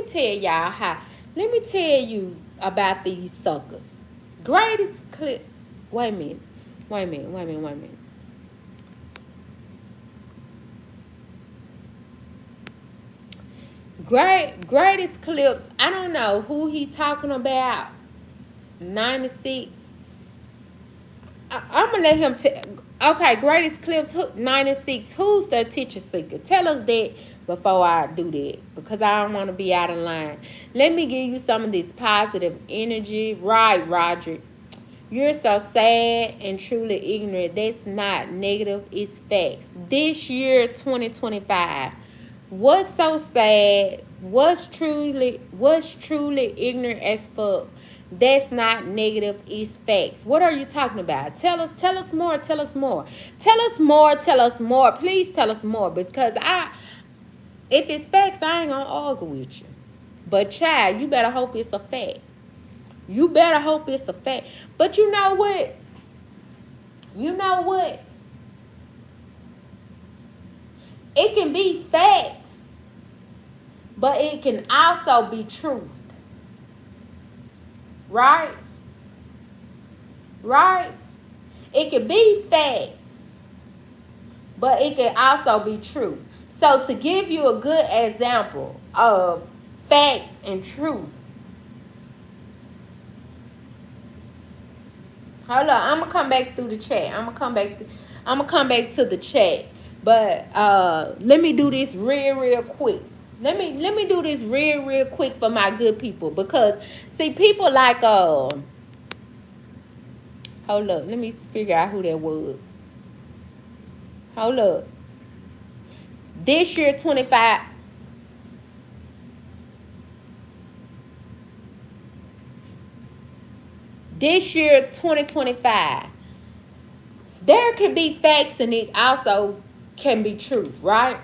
tell y'all how. Let me tell you about these suckers. Greatest clip. Wait a minute. Greatest clips. I don't know who he talking about. 96. I'm gonna let him okay, greatest clips 96. Who's the attention seeker? Tell us that before I do that, because I don't want to be out of line. Let me give you some of this positive energy. Right, Roger. You're so sad and truly ignorant. That's not negative, it's facts. This year, 2025. What's so sad? What's truly ignorant as fuck? That's not negative, it's facts. What are you talking about? Tell us more. Tell us more. Please tell us more. Because if it's facts, I ain't gonna argue with you. But child, you better hope it's a fact. But you know what? It can be facts, but it can also be truth. Right? It can be facts, but it can also be true. So to give you a good example of facts and truth. Hold on, I'm gonna come back through the chat. I'm gonna come back to the chat. But let me do this real quick. Let me do this real quick for my good people, because see, people like hold up, let me figure out who that was. Hold up. This year 25. This year 2025. There can be facts and it also can be truth, right?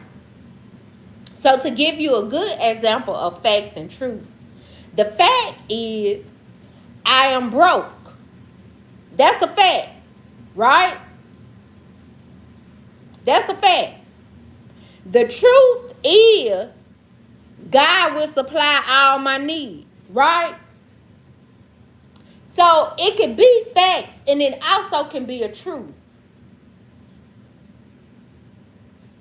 So to give you a good example of facts and truth, the fact is I am broke. That's a fact, right? That's a fact. The truth is God will supply all my needs, right? So it can be facts and it also can be a truth.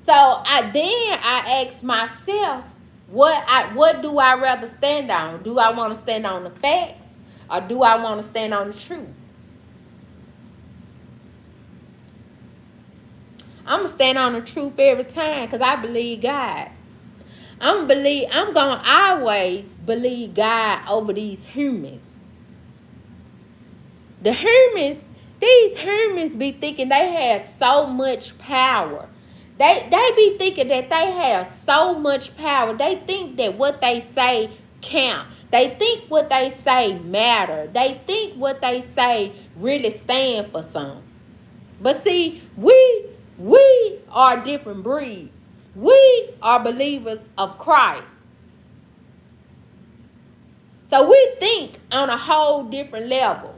So I ask myself, what do I rather stand on? Do I want to stand on the facts or do I want to stand on the truth? I'm gonna stand on the truth every time because I believe God. I'm gonna always believe God over these humans. These humans be thinking they have so much power. They be thinking that they have so much power. They think that what they say count. They think what they say matter. They think what they say really stand for something. But see, we are a different breed. We are believers of Christ. So we think on a whole different level.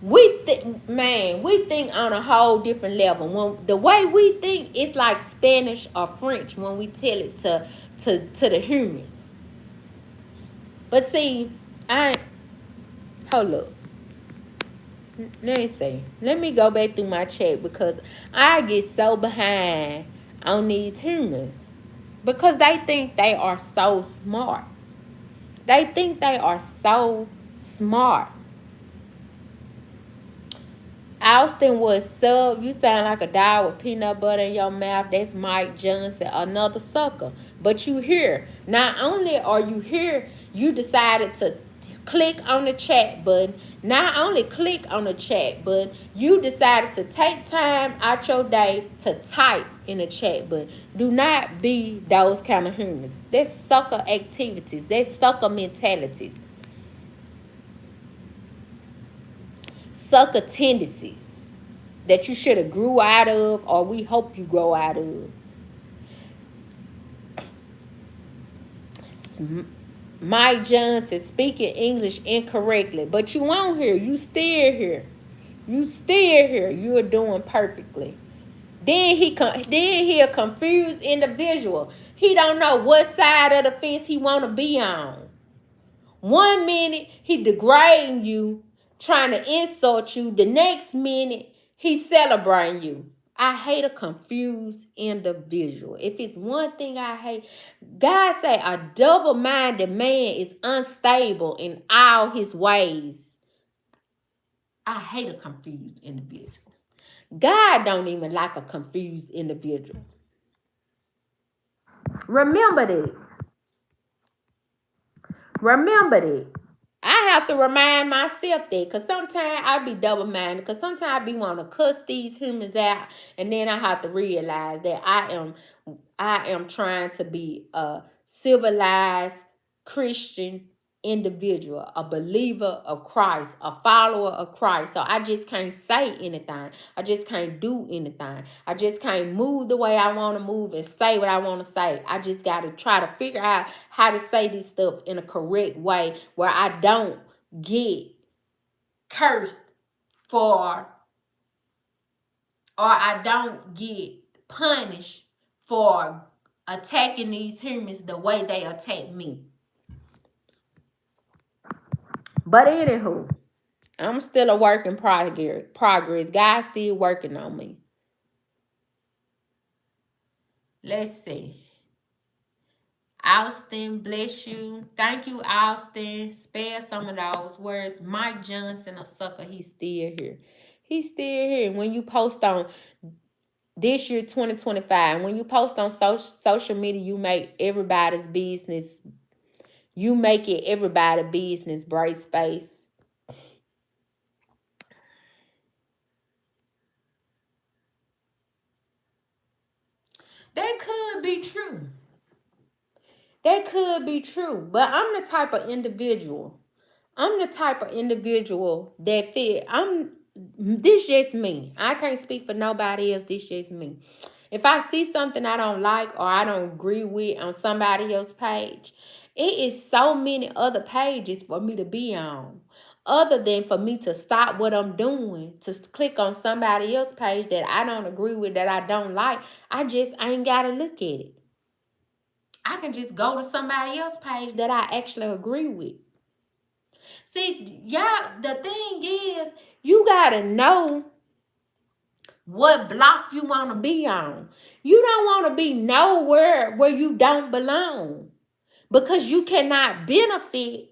We think on a whole different level. When the way we think, it's like Spanish or French when we tell it to the humans. But see, hold up. Let me see. Let me go back through my chat because I get so behind on these humans. because they think they are so smart. They think they are so smart. Austin was sub. You sound like a dog with peanut butter in your mouth. That's Mike Johnson, another sucker. But you here. Not only are you here, you decided to click on the chat button. Not only click on the chat button, you decided to take time out your day to type in the chat button. Do not be those kind of humans. That's sucker activities. That's sucker mentalities. Sucker tendencies that you should have grew out of, or we hope you grow out of. Mike Johnson speaking English incorrectly, but you on here, you still here, you still here, you are doing perfectly. Then he a confused individual. He don't know what side of the fence he want to be on. One minute he degrading you, trying to insult you. The next minute he celebrating you. I hate a confused individual. If it's one thing I hate, God say a double-minded man is unstable in all his ways. I hate a confused individual. God don't even like a confused individual. Remember that. Remember that. I have to remind myself that, because sometimes I be double-minded, because sometimes I be want to cuss these humans out, and then I have to realize that I am trying to be a civilized Christian individual, a believer of Christ, a follower of Christ. So I just can't say anything. I just can't do anything. I just can't move the way I want to move and say what I want to say. I just got to try to figure out how to say this stuff in a correct way where I don't get cursed for, or I don't get punished for attacking these humans the way they attack me. But anywho, I'm still a work in progress. God's still working on me. Let's see. Austin, bless you. Thank you, Austin. Spare some of those words. Mike Johnson, a sucker, he's still here. He's still here. When you post on this year, 2025, when you post on social media, you make everybody's business. You make it everybody's business. Brace face. That could be true. That could be true. But I'm the type of individual. I'm the type of individual that fit. This just me. I can't speak for nobody else. This just me. If I see something I don't like or I don't agree with on somebody else's page, it is so many other pages for me to be on. Other than for me to stop what I'm doing, to click on somebody else's page that I don't agree with, that I don't like, I just ain't got to look at it. I can just go to somebody else's page that I actually agree with. See, y'all, the thing is, you gotta know what block you want to be on. You don't want to be nowhere where you don't belong, because you cannot benefit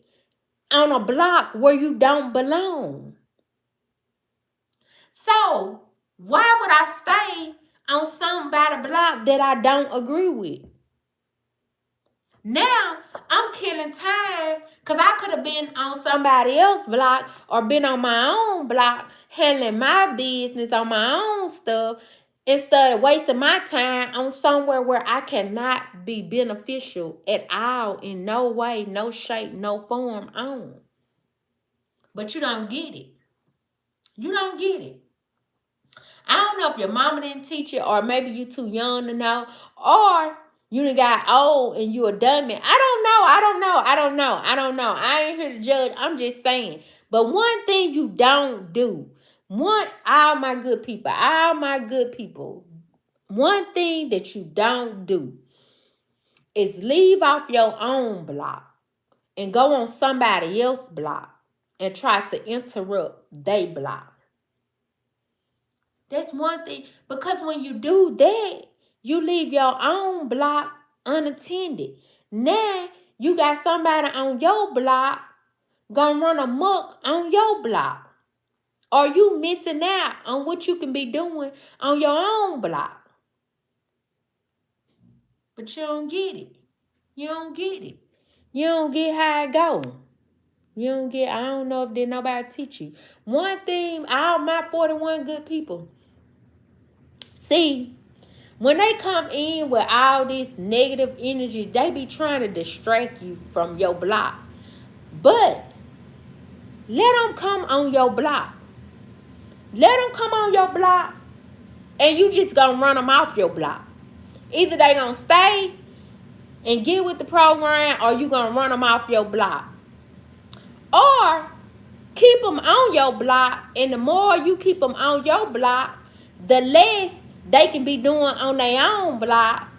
on a block where you don't belong. So why would I stay on somebody's block that I don't agree with? Now I'm killing time, because I could have been on somebody else's block or been on my own block handling my business on my own stuff, instead of wasting my time on somewhere where I cannot be beneficial at all, in no way, no shape, no form on. But you don't get it. You don't get it. I don't know if your mama didn't teach you, or maybe you too young to know, or you done got old and you a dummy. I don't know. I ain't here to judge. I'm just saying. But one thing you don't do, all my good people, one thing that you don't do is leave off your own block and go on somebody else's block and try to interrupt their block. That's one thing. Because when you do that, you leave your own block unattended. Now you got somebody on your block gonna run amok on your block. Or you missing out on what you can be doing on your own block. But you don't get it. You don't get it. You don't get how it go. You don't get, I don't know if did nobody teach you. One thing, all my 41 good people. See, when they come in with all this negative energy, they be trying to distract you from your block. But let them come on your block. Let them come on your block and you just gonna run them off your block. Either they gonna stay and get with the program or you gonna run them off your block. Or keep them on your block, and the more you keep them on your block, the less they can be doing on their own block.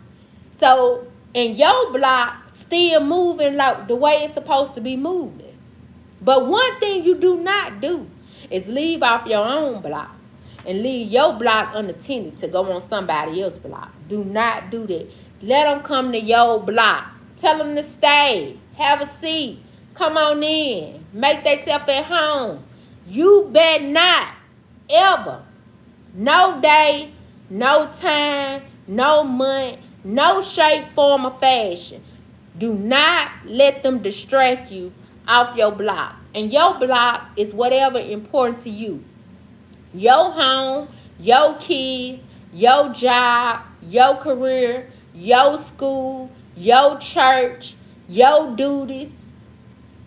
So, in your block, still moving like the way it's supposed to be moving. But one thing you do not do is leave off your own block and leave your block unattended to go on somebody else's block. Do not do that. Let them come to your block. Tell them to stay. Have a seat. Come on in. Make themselves at home. You better not ever, no day, no time, no month, no shape, form, or fashion, do not let them distract you off your block. And your block is whatever important to you. Your home, your kids, your job, your career, your school, your church, your duties.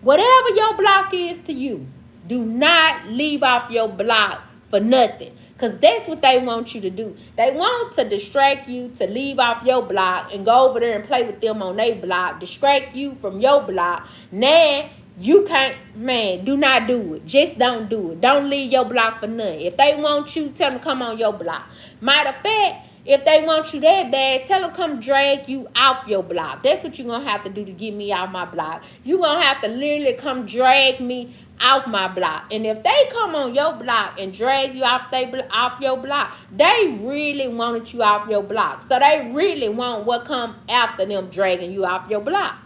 Whatever your block is to you, do not leave off your block for nothing. Because that's what they want you to do. They want to distract you to leave off your block and go over there and play with them on their block. Distract you from your block. Now, you can't, man, do not do it. Just don't do it. Don't leave your block for nothing. If they want you, tell them come on your block. Matter of fact, if they want you that bad, tell them come drag you off your block. That's what you're going to have to do to get me off my block. You're going to have to literally come drag me off my block. And if they come on your block and drag you off your block, they really wanted you off your block. So they really want what come after them dragging you off your block.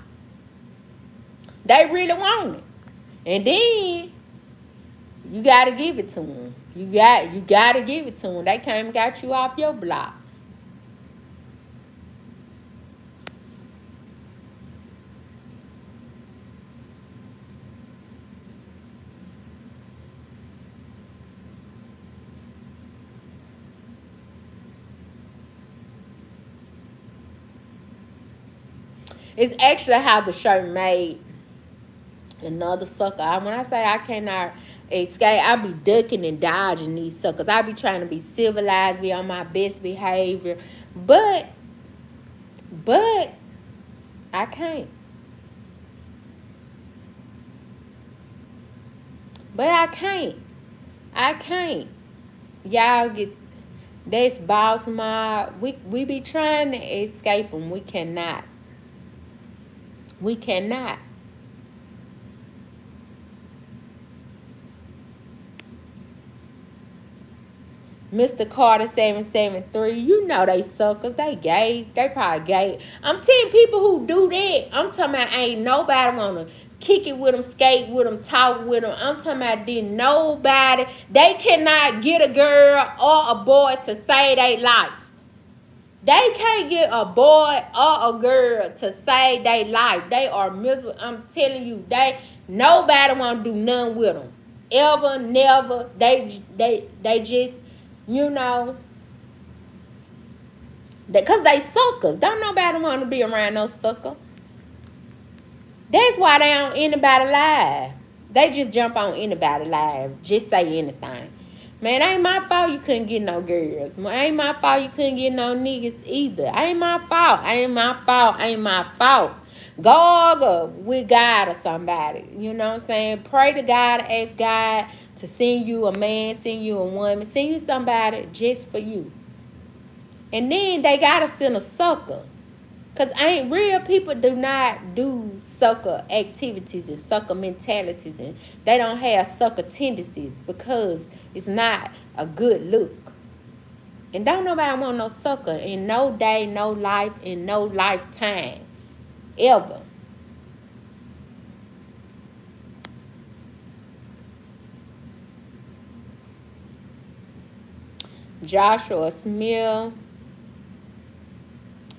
They really want it. And then you got to give it to them. You got to give it to them. They came and got you off your block. It's actually how the shirt made. Another sucker. When I say I cannot escape, I be ducking and dodging these suckers. I be trying to be civilized, be on my best behavior. But I can't. But I can't. Y'all get, that's boss mob. We be trying to escape them. We cannot. We cannot. Mr. Carter 773, you know they suckers. They gay. They probably gay. I'm telling people who do that. I'm talking about ain't nobody want to kick it with them, skate with them, talk with them. I'm talking about didn't nobody. They cannot get a girl or a boy to save their life. They can't get a boy or a girl to save their life. They are miserable. I'm telling you, nobody want to do nothing with them. Ever, never. They just, you know, because they suckers. Don't nobody want to be around no sucker. That's why they on anybody live. They just jump on anybody live. Just say anything. Man, ain't my fault you couldn't get no girls. Ain't my fault you couldn't get no niggas either. Ain't my fault. Ain't my fault. Ain't my fault. Go argue with God or somebody. You know what I'm saying? Pray to God, ask God to send you a man, send you a woman, send you somebody just for you. And then they gotta send a sucker. Because ain't real people do not do sucker activities and sucker mentalities, and they don't have sucker tendencies because it's not a good look. And don't nobody want no sucker in no day, no life, in no lifetime. Ever. Joshua Smith,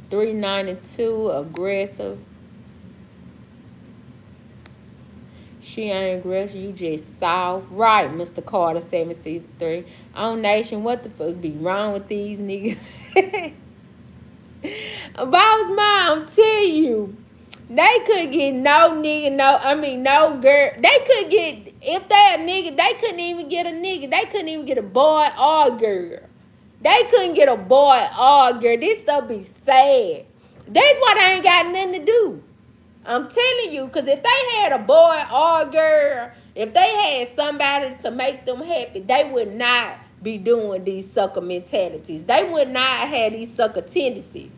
392, aggressive. She ain't aggressive, you just soft. Right, Mr. Carter, 763. On Nation, what the fuck be wrong with these niggas? Boss mom, tell you, they could get no nigga, no girl. They could get, if they a nigga, they couldn't even get a nigga. They couldn't even get a boy or a girl. They couldn't get a boy or a girl. This stuff be sad. That's why they ain't got nothing to do. I'm telling you, because if they had a boy or a girl, if they had somebody to make them happy, they would not be doing these sucker mentalities. They would not have these sucker tendencies.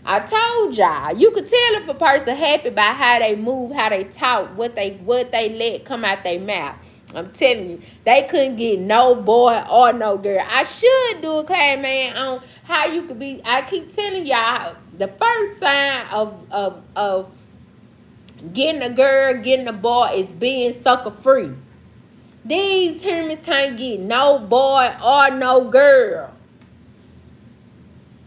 I told y'all, you could tell if a person happy by how they move, how they talk, what they let come out their mouth. I'm telling you, they couldn't get no boy or no girl. I should do a class, man, on how you could be. I keep telling y'all, the first sign of getting a girl, getting a boy is being sucker free. These humans can't get no boy or no girl.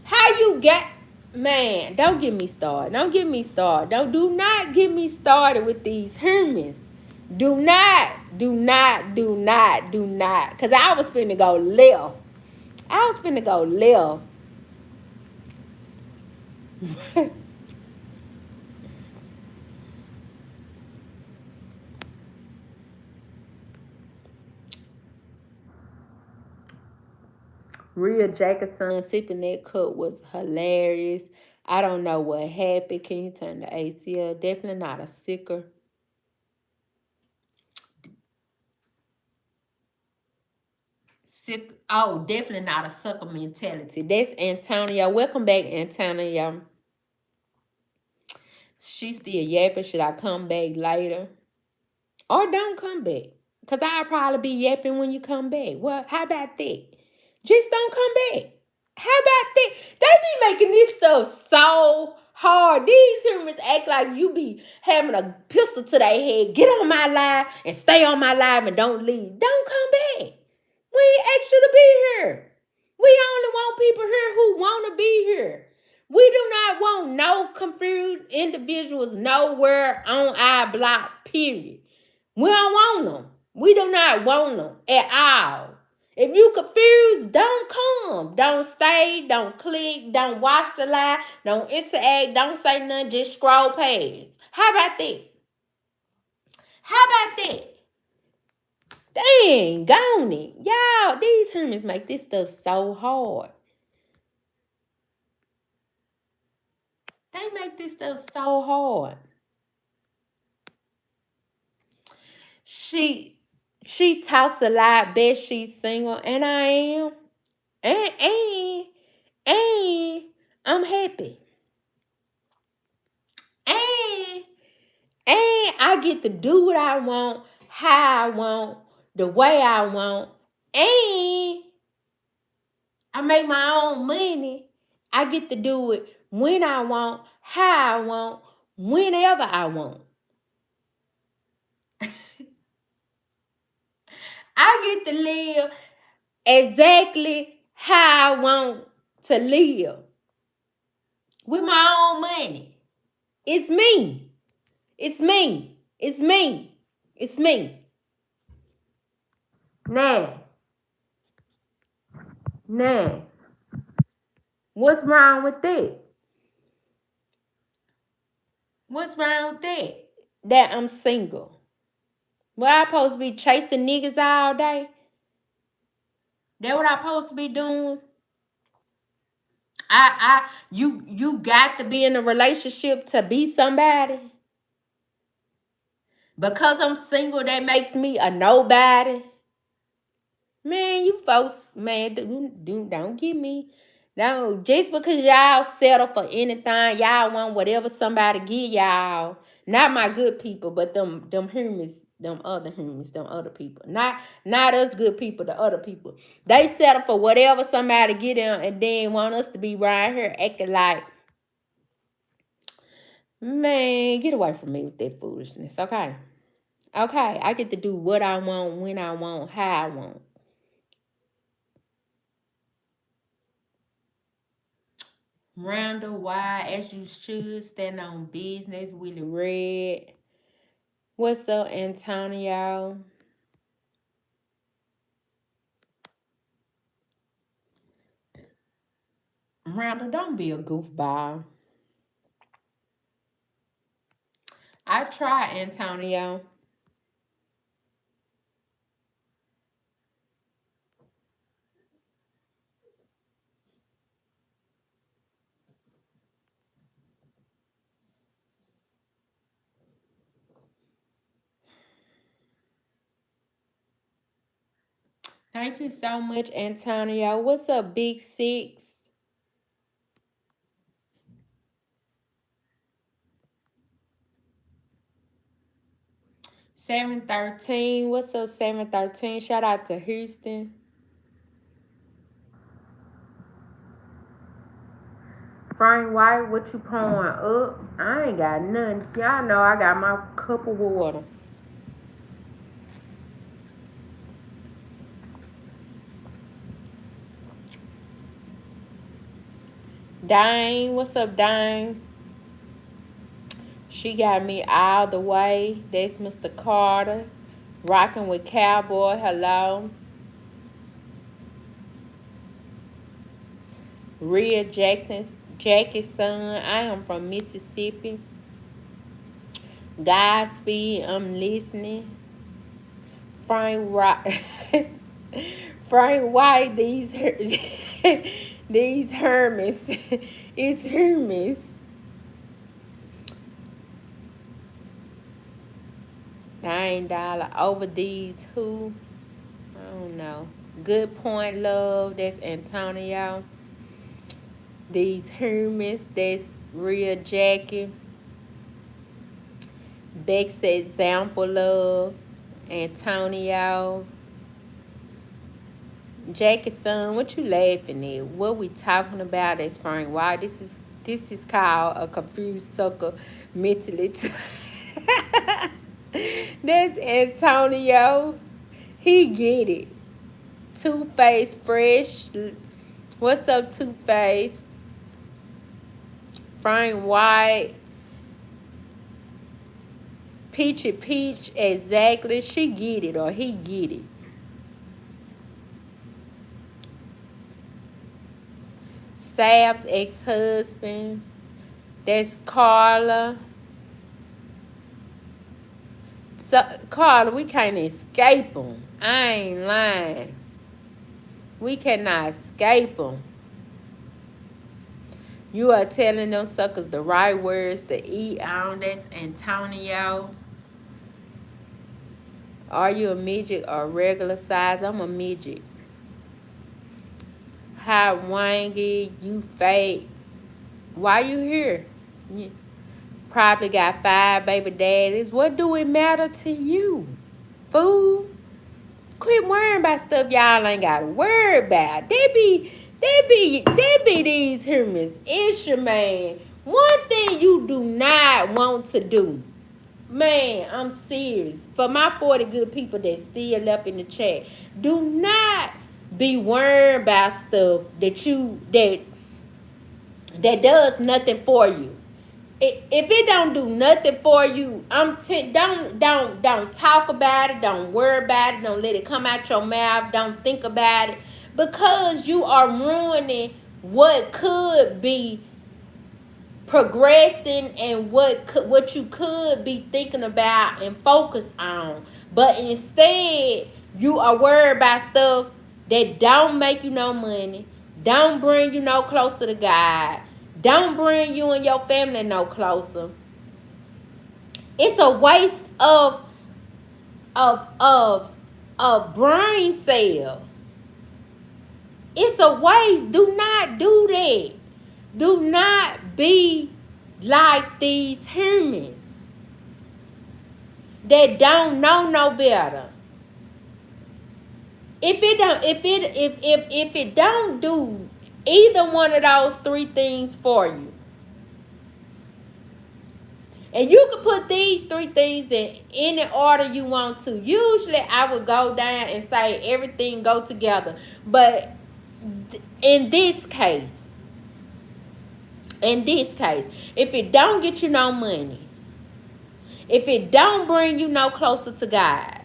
How you get, man, don't get me started. Don't get me started. Do not get me started with these humans. Do not. Because I was finna go left. Rhea Jacobson sipping that cup was hilarious. I don't know what happened. Can you turn the ACL? Definitely not a sicker. Sick. Oh, definitely not a sucker mentality. That's Antonio. Welcome back, Antonio. She still yapping. Should I come back later? Or don't come back. Because I'll probably be yapping when you come back. Well, how about that? Just don't come back. How about that? They be making this stuff so hard. These humans act like you be having a pistol to their head. Get on my live and stay on my live and don't leave. Don't come back. We ain't asked you to be here. We only want people here who want to be here. We do not want no confused individuals nowhere on our block, period. We don't want them. We do not want them at all. If you confused, don't come. Don't stay. Don't click. Don't watch the live. Don't interact. Don't say nothing. Just scroll past. How about that? How about that? Dang, gone it. Y'all, these humans make this stuff so hard. They make this stuff so hard. She talks a lot, bet she's single, and I am. And I'm happy. And I get to do what I want, how I want, the way I want. And I make my own money. I get to do it when I want, how I want, whenever I want. I get to live exactly how I want to live with my own money. It's me. It's me. It's me. It's me. Now, what's wrong with that? What's wrong with that? That I'm single. Well, I supposed to be chasing niggas all day? That what I supposed to be doing? You got to be in a relationship to be somebody. Because I'm single, that makes me a nobody. Man, you folks, man, don't give me. No, just because y'all settle for anything, y'all want whatever somebody give y'all. Not my good people, but them humans, Them other humans, them other people. Not us good people, the other people. They settle for whatever somebody get them and then want us to be right here acting like, man, get away from me with that foolishness, okay? Okay, I get to do what I want, when I want, how I want. Randall, why, as you should, stand on business, Willie Red. What's up, Antonio? Randall, don't be a goofball. I try, Antonio. Thank you so much, Antonio. What's up, Big Six? 713. What's up, 713? Shout out to Houston. Frank White, what you pouring up? I ain't got nothing. Y'all know I got my cup of water. Dang, what's up, Dang? She got me all the way. That's Mr. Carter. Rocking with Cowboy. Hello. Rhea Jackson's Jackie's son. I am from Mississippi. Godspeed. I'm listening. Frank White. Frank White. These Hermes. It's Hermes. $9 over these who? I don't know. Good point, love. That's Antonio. These Hermes. That's Real Jackie. Beck's example, love. Antonio. Jackie's son, what you laughing at? What we talking about is Frank White. This is called a confused sucker mentally. That's Antonio. He get it. Two-Face Fresh. What's up, Two-Face? Frank White. Peachy Peach. Exactly. She get it or he get it. Sab's ex-husband. That's Carla. So, Carla, we can't escape them. I ain't lying. We cannot escape them. You are telling them suckers the right words to eat on. That's Antonio. Are you a midget or regular size? I'm a midget. How wangy, you fake. Why you here? You probably got 5 baby daddies. What do it matter to you? Fool. Quit worrying about stuff y'all ain't got to worry about. They be these humans. It's your man. One thing you do not want to do. Man, I'm serious. For my 40 good people that still up in the chat, do not be worrying about stuff that does nothing for you. If it don't do nothing for you, don't talk about it. Don't worry about it. Don't let it come out your mouth. Don't think about it, because you are ruining what could be progressing and what you could be thinking about and focus on. But instead, you are worried about stuff that don't make you no money, don't bring you no closer to God, don't bring you and your family no closer. It's a waste of of brain cells. It's a waste. Do not do that. Do not be like these humans. that don't know no better. If it don't do either one of those three things for you, and you can put these three things in any order you want to. Usually I would go down and say everything go together. But in this case, if it don't get you no money, if it don't bring you no closer to God,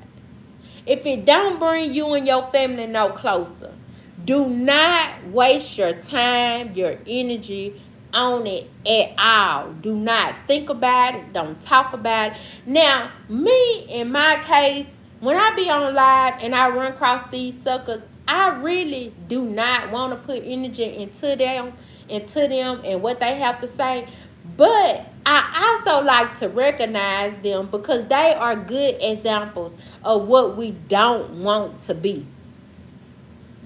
if it don't bring you and your family no closer, do not waste your time, your energy on it at all. Do not think about it. Don't talk about it. Now, me, in my case, when I be on live and I run across these suckers, I really do not want to put energy into them and what they have to say. But I also like to recognize them because they are good examples of what we don't want to be.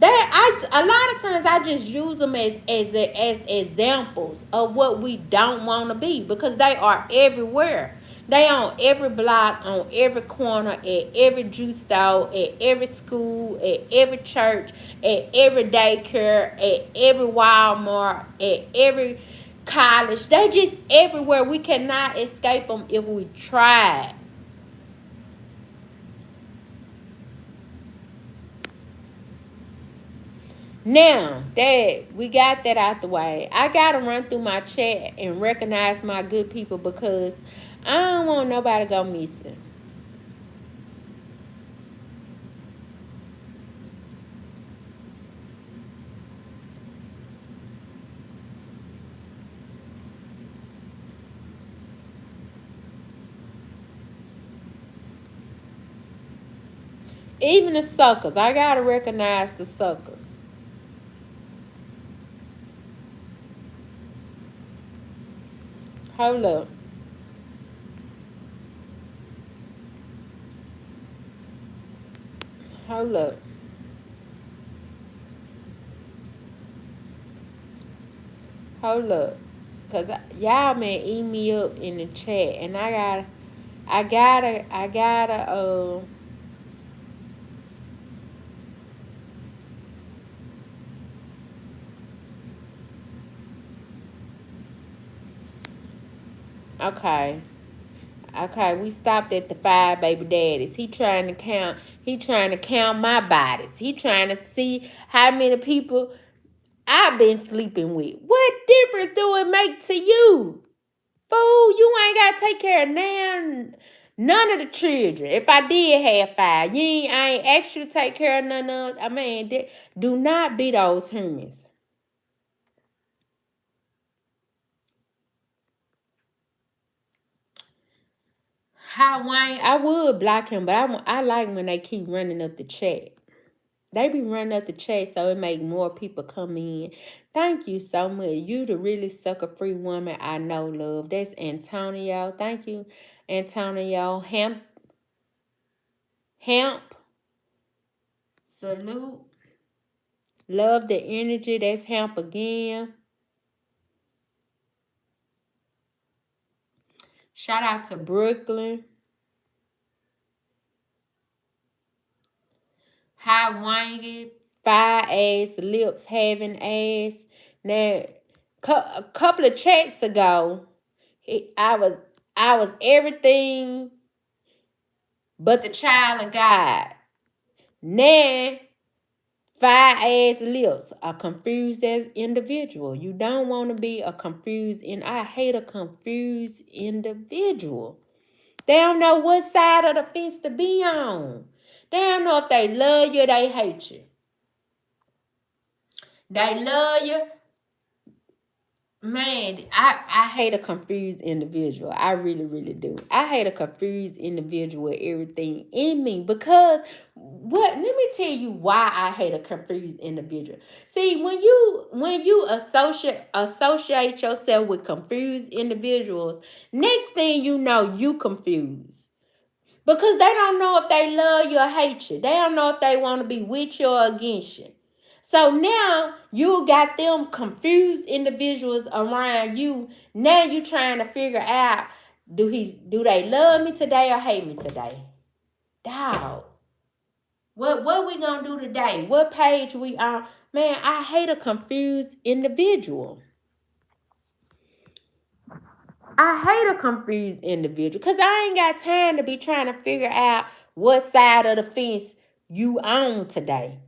A lot of times I just use them as examples of what we don't want to be because they are everywhere. They on every block, on every corner, at every juice store, at every school, at every church, at every daycare, at every Walmart, at every college. They just everywhere. We cannot escape them if we try. Now that we got that out the way, I gotta run through my chat and recognize my good people because I don't want nobody to go missing. Even the suckers, I gotta recognize the suckers. Hold up. Hold up. Hold up. Cause y'all may eat me up in the chat and I gotta okay. Okay, we stopped at the 5 baby daddies. He trying to count my bodies. He trying to see how many people I've been sleeping with. What difference do it make to you? Fool, you ain't gotta take care of none of the children. If I did have 5, I ain't asked you to take care of none of. I mean, do not be those humans. How Wayne? I would block him, but I like when they keep running up the chat. They be running up the chat so it make more people come in. Thank you so much. You the really sucker free woman I know, love. That's Antonio. Thank you, Antonio. Hemp. Salute. Love the energy. That's Hemp again. Shout out to Brooklyn. High wanged, fire ass, lips having ass. Now, a couple of chats ago, I was everything but the child of God. Now, fire ass lips, a confused as individual. You don't want to be a confused, and I hate a confused individual. They don't know what side of the fence to be on. They don't know if they love you or they hate you. They love you. Man, I hate a confused individual. I really, really do. I hate a confused individual with everything in me because what? Let me tell you why I hate a confused individual. See, when you associate yourself with confused individuals, next thing you know, you confused. Because they don't know if they love you or hate you. They don't know if they want to be with you or against you. So now you got them confused individuals around you. Now you trying to figure out Do they love me today or hate me today? Dog. What we gonna do today? What page we on? Man, I hate a confused individual. I hate a confused individual because I ain't got time to be trying to figure out what side of the fence you on today.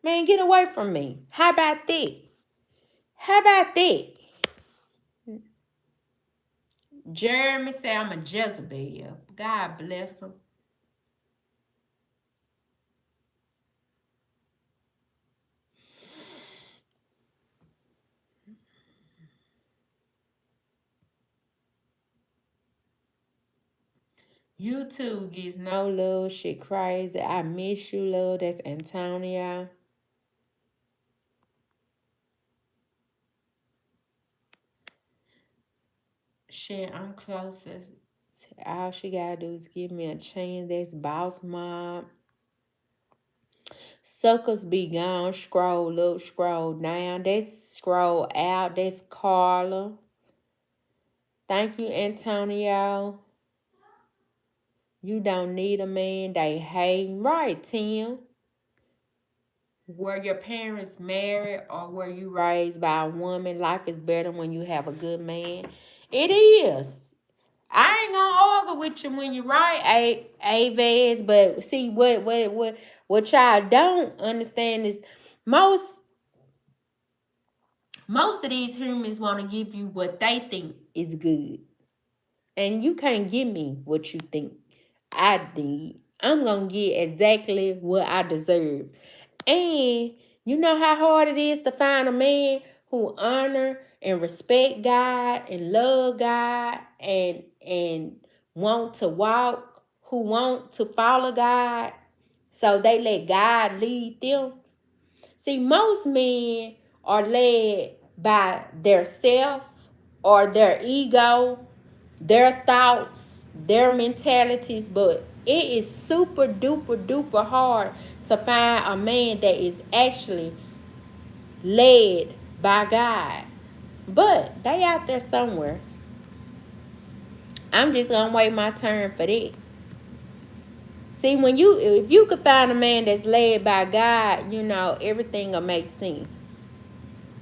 Man, get away from me. How about that? How about that? Jeremy say I'm a Jezebel. God bless him. YouTube gets no love. Shit crazy. I miss you, love. That's Antonia. Shit, I'm closest. All she gotta do is give me a chance. That's Boss Mom. Suckers be gone. Scroll up, scroll down. That's scroll out. That's Carla. Thank you, Antonio. You don't need a man. They hate. Right, Tim. Were your parents married or were you raised by a woman? Life is better when you have a good man. It is. I ain't gonna argue with you when you're right, Aves. But see, what y'all don't understand is most most of these humans want to give you what they think is good, and you can't give me what you think I need. I'm gonna get exactly what I deserve. And you know how hard it is to find a man who honor and respect God and love God and want to walk, who want to follow God. So they let God lead them. See, most men are led by their self or their ego, their thoughts, their mentalities, but it is super duper duper hard to find a man that is actually led by God. But they out there somewhere. I'm just gonna wait my turn for that. See, if you could find a man that's led by God, everything will make sense.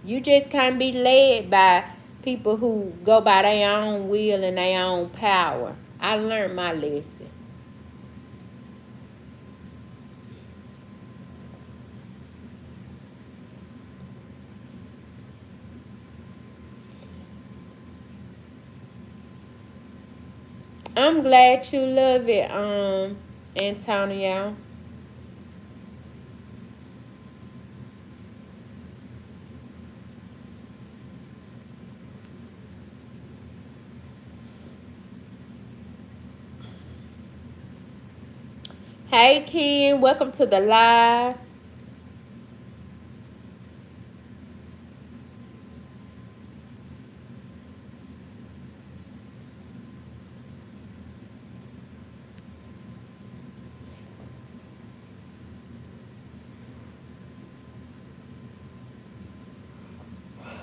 You just can't be led by people who go by their own will and their own power. I learned my lesson. I'm glad you love it, Antonio. Hey, Ken, welcome to the live.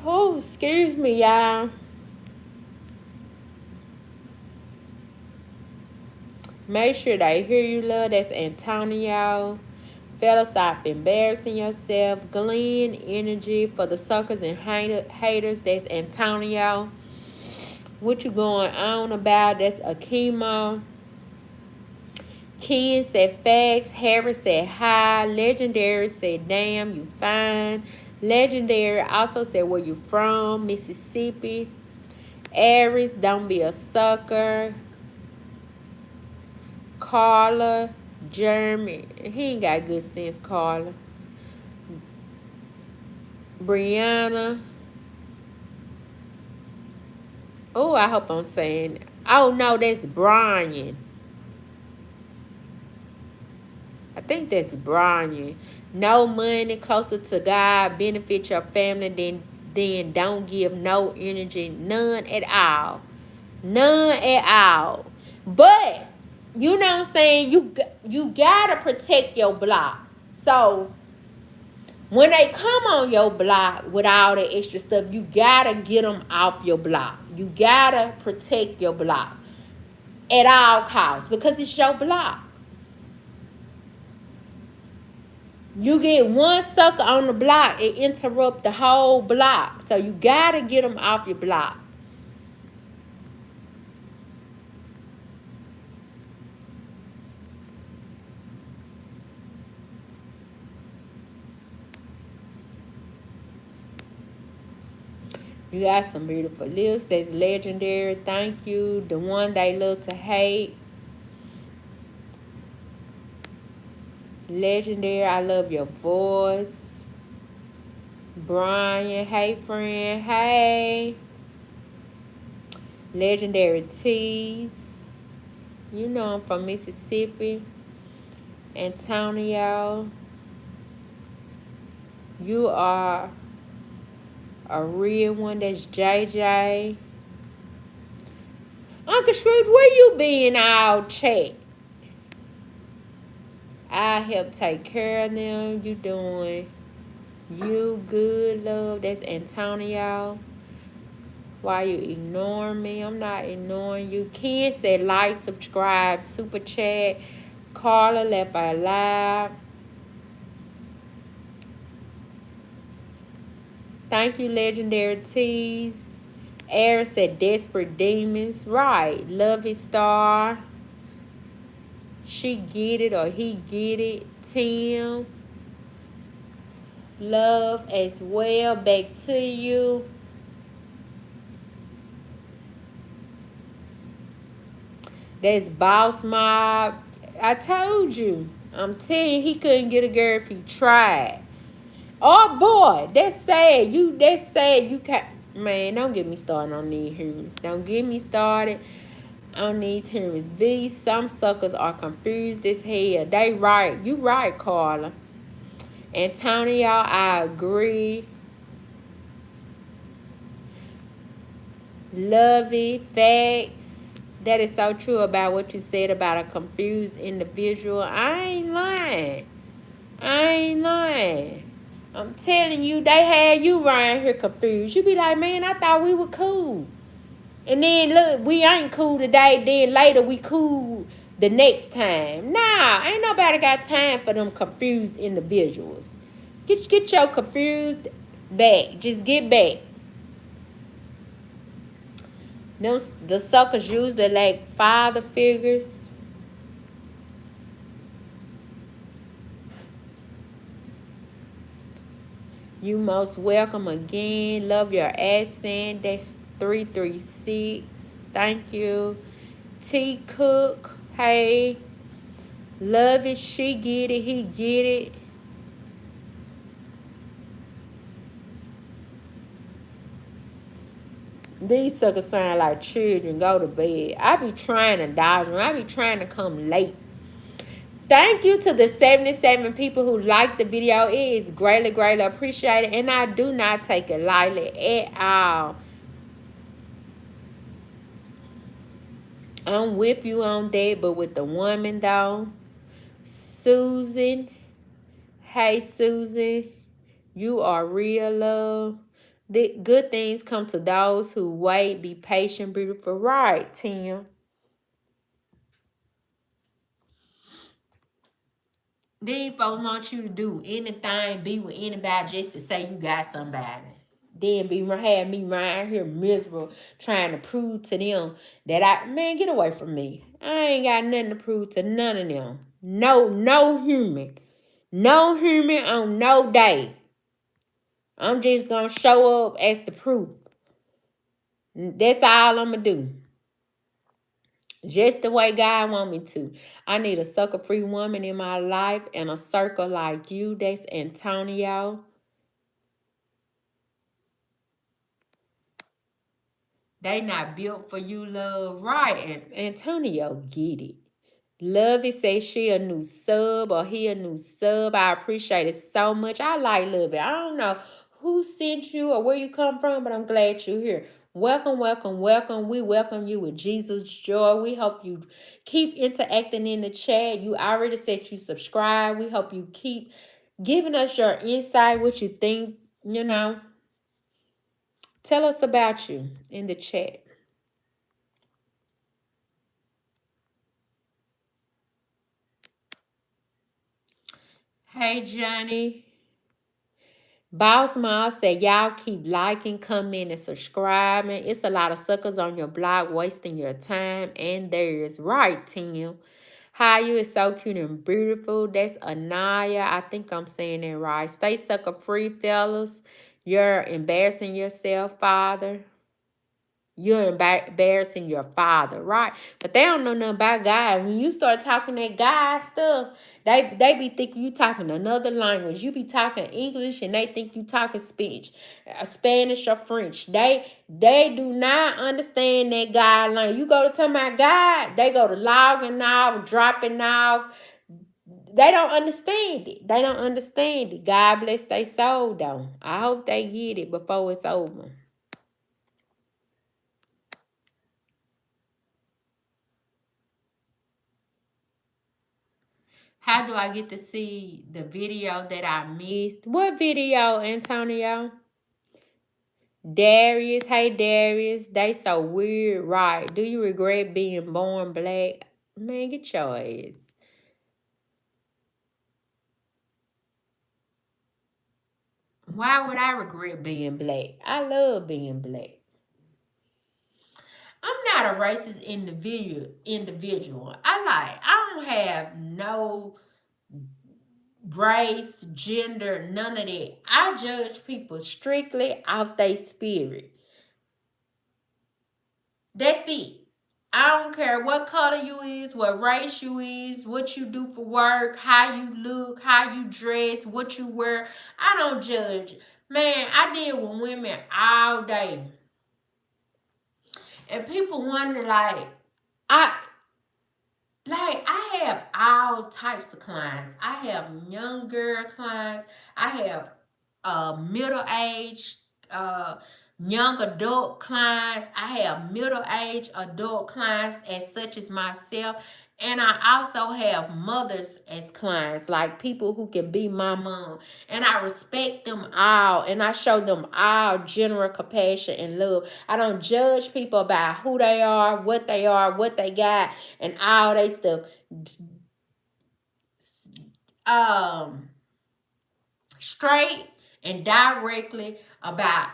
Oh, excuse me, y'all. Make sure they hear you, love. That's Antonio. Fellas, stop embarrassing yourself. Glenn energy for the suckers and haters. That's Antonio. What you going on about? That's Akimo. Ken said facts. Harry said hi. Legendary said damn, you fine. Legendary also said where you from, Mississippi. Aries, don't be a sucker. Carla, Jeremy, he ain't got good sense, Carla. Brianna. Oh, I hope I'm saying. Oh no, that's Brian. I think that's Brian. No money, closer to God, benefit your family, then don't give no energy, none at all. None at all. But you know what I'm saying? You gotta protect your block. So when they come on your block with all the extra stuff, you gotta get them off your block. You gotta protect your block. at all costs because it's your block. You get one sucker on the block, it interrupt the whole block. So you gotta get them off your block. You got some beautiful lips. That's legendary. Thank you. The one they love to hate. Legendary. I love your voice. Brian. Hey, friend. Hey. Legendary Teas. You know I'm from Mississippi. Antonio. You are a real one. That's JJ. Uncle Scrooge, where you been all check? I help take care of them. You doing you good, love. That's Antonio. Why you ignoring me? I'm not ignoring you. Ken said like, subscribe, super chat. Carla left out loud. Thank you, Legendary Teas. Air said desperate demons. Right. Love it, star. She get it or he get it. Tim. Love as well. Back to you. That's Boss Mob. I told you. I'm telling you, he couldn't get a girl if he tried. Oh boy, that's sad. That's sad. You can't. Man, don't get me started on these humans. Don't get me started on these humans. V, some suckers are confused as hell. They right. You right, Carla. Antonio, I agree. Love it. Facts. That is so true about what you said about a confused individual. I ain't lying. I ain't lying. I'm telling you, they had you around here confused. You be like, man, I thought we were cool. And then look, we ain't cool today. Then later we cool the next time. Nah, ain't nobody got time for them confused individuals. Get your confused back. Just get back. The suckers usually like father figures. You most welcome again. Love your accent. That's 336. Thank you. T Cook. Hey. Love it. She get it. He get it. These suckers sound like children. Go to bed. I be trying to dodge them. I be trying to come late. Thank you to the 77 people who liked the video. It is greatly, greatly appreciated. And I do not take it lightly at all. I'm with you on that, but with the woman though. Susan. Hey, Susan. You are real, love. The good things come to those who wait. Be patient, beautiful. Right, Tim. These folks want you to do anything, be with anybody just to say you got somebody. Then have me right here miserable trying to prove to them that man, get away from me. I ain't got nothing to prove to none of them. No human. No human on no day. I'm just gonna show up as the proof. That's all I'm gonna do. Just the way God want me to. I need a sucker-free woman in my life and a circle like you. That's Antonio. They not built for you, love. Right. And Antonio get it. Love it. Say she a new sub or he a new sub. I appreciate it so much. I like Love It. I don't know who sent you or where you come from, but I'm glad you're here. Welcome, welcome, welcome. We welcome you with Jesus' joy. We hope you keep interacting in the chat. You already said you subscribe. We hope you keep giving us your insight, what you think, Tell us about you in the chat. Hey, Johnny. Boss Mom said, y'all keep liking, commenting, subscribing. It's a lot of suckers on your blog wasting your time and theirs. Right, Tim. How you is so cute and beautiful. That's Anaya. I think I'm saying it right. Stay sucker free, fellas. You're embarrassing yourself, father. You're embarrassing your father, right? But they don't know nothing about God. When you start talking that God stuff, they be thinking you talking another language. You be talking English and they think you talking Spanish or French. They do not understand that God language. You go to tell my God, they go to logging off, dropping off. They don't understand it. They don't understand it. God bless their soul though. I hope they get it before it's over. How do I get to see the video that I missed? What video, Antonio? Darius, hey Darius. They so weird, right? Do you regret being born black? Man, get your ass. Why would I regret being black? I love being black. I'm not a racist individual. I don't have no race, gender, none of that. I judge people strictly off their spirit. That's it. I don't care what color you is, what race you is, what you do for work, how you look, how you dress, what you wear. I don't judge. Man, I deal with women all day. And people wonder I I have all types of clients. I have younger clients. I have middle age, uh, young adult clients. I have middle age adult clients as such as myself. And I also have mothers as clients, like people who can be my mom. And I respect them all and I show them all general compassion and love. I don't judge people about who they are, what they got, and all they stuff. Um, Straight and directly about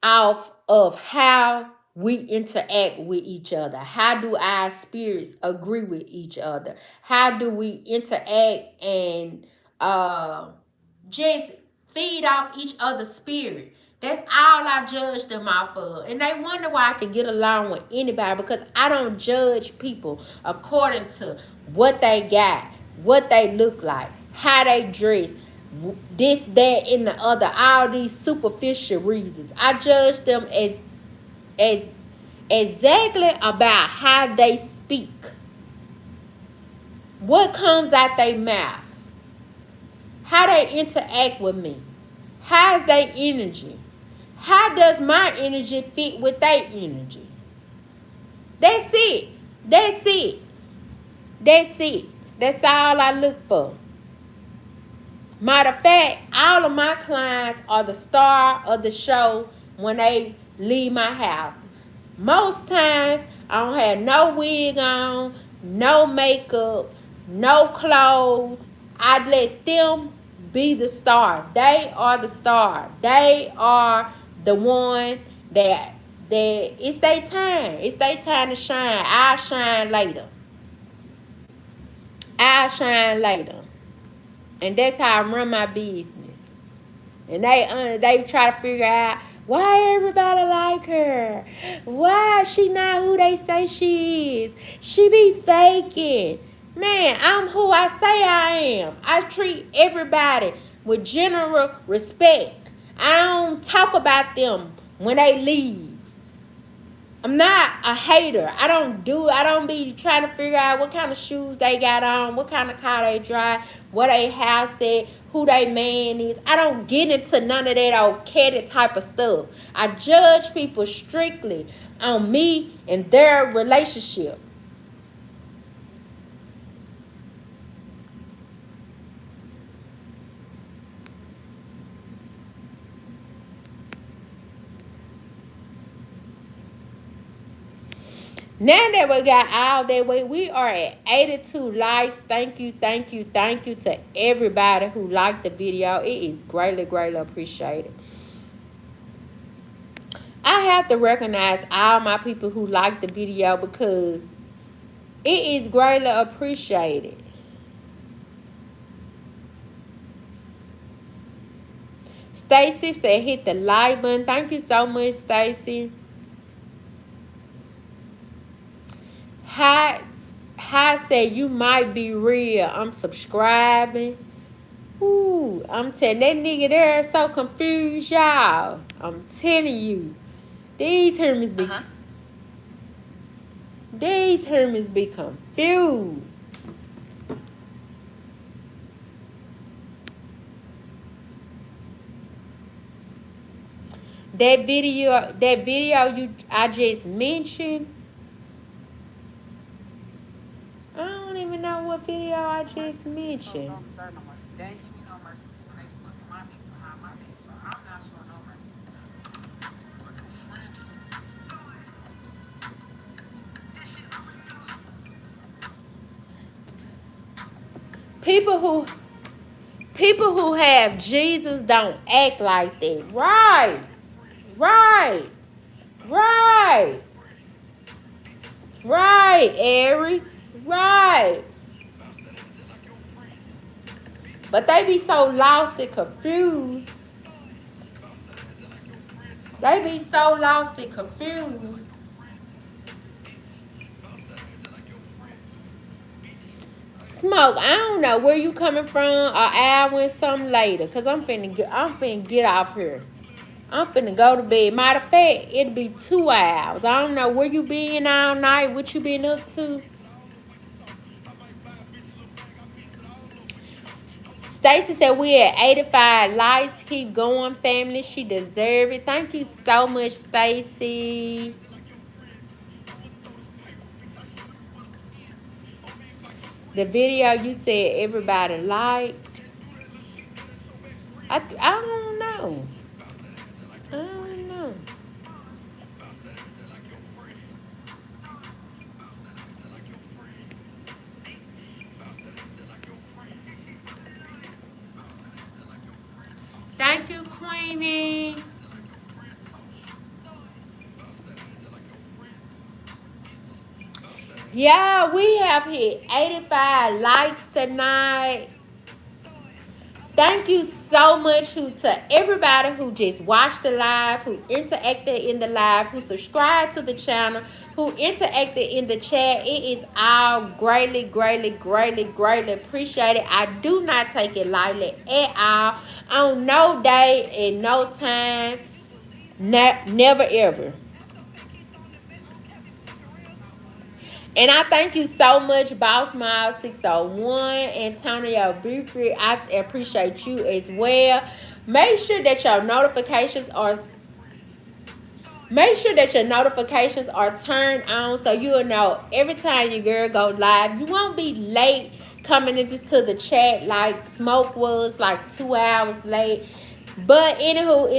off of how we interact with each other. How do our spirits agree with each other? How do we interact and just feed off each other's spirit? That's all I judge them off of. And they wonder why I can get along with anybody because I don't judge people according to what they got, what they look like, how they dress, this, that, and the other, all these superficial reasons. I judge them as exactly about how they speak, what comes out their mouth, how they interact with me, how's their energy, how does my energy fit with their energy. That's it. That's it. That's it. That's all I look for. Matter of fact, all of my clients are the star of the show when they leave my house. Most times, I don't have no wig on, no makeup, no clothes. I let them be the star. They are the star. They are the one that it's their time. It's their time to shine. I'll shine later. I'll shine later. And that's how I run my business. And they try to figure out why everybody like her. Why she not who they say she is. She be faking. Man, I'm who I say I am. I treat everybody with general respect. I don't talk about them when they leave. I'm not a hater. I don't be trying to figure out what kind of shoes they got on, what kind of car they drive, what they house at, who they man is. I don't get into none of that old catty type of stuff. I judge people strictly on me and their relationship. Now that we got all that way, we are at 82 likes. Thank you, thank you, thank you to everybody who liked the video. It is greatly, greatly appreciated. I have to recognize all my people who liked the video because it is greatly appreciated. Stacy said hit the like button. Thank you so much, Stacy. Hi said you might be real. I'm subscribing. Ooh, I'm telling that nigga there so confused, y'all. I'm telling you. These Hermits be these Hermits be confused. That video I just mentioned. I don't even know what video I just mentioned. People who have Jesus don't act like that. Right. Right. Right. Right, Aries. Right. But they be so lost and confused. They be so lost and confused. Smoke, I don't know where you coming from or I went something later. Cause I'm finna get off here. I'm finna go to bed. Matter of fact, it'll be 2 hours. I don't know where you been all night, what you been up to. Stacy said we at 85 likes. Keep going, family. She deserve it. Thank you so much, Stacy. The video you said everybody liked. I don't know. I don't know. Thank you, Queenie. Yeah, we have hit 85 likes tonight. Thank you so much to everybody who just watched the live, who interacted in the live, who subscribed to the channel, who interacted in the chat. It is all greatly, greatly, greatly, greatly appreciated. I do not take it lightly at all. On no day and no time. Never ever. And I thank you so much, Boss Miles 601, Antonio Buford. I appreciate you as well. Make sure that your notifications are turned on so you'll know every time your girl go live. You won't be late coming into the chat like Smoke was, like 2 hours late. But anywho,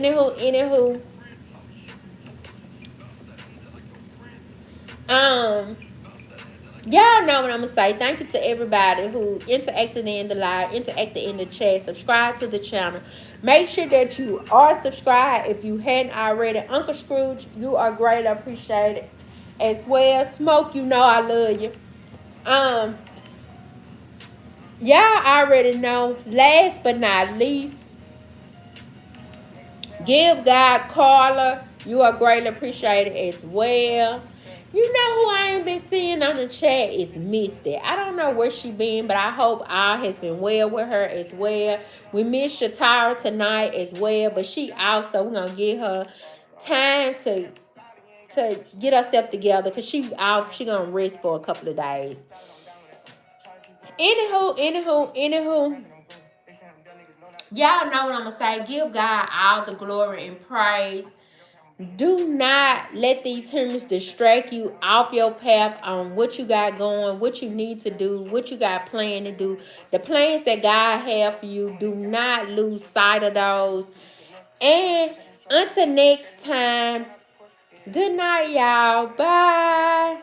y'all know what I'm gonna say. Thank you to everybody who interacted in the live, interacted in the chat, subscribe to the channel. Make sure that you are subscribed if you hadn't already. Uncle Scrooge, you are great. I appreciate it as well. Smoke, you know I love you. Y'all already know. Last but not least, give God Carla. You are greatly appreciated as well. You know who I ain't been seeing on the chat is Misty. I don't know where she been, but I hope all has been well with her as well. We miss Shatara tonight as well, but she also, we're gonna give her time to get herself together because she gonna rest for a couple of days. Anywho. Y'all know what I'm gonna say. Give God all the glory and praise. Do not let these humans distract you off your path on what you got going, what you need to do, what you got planned to do. The plans that God have for you, do not lose sight of those. And until next time, good night, y'all. Bye.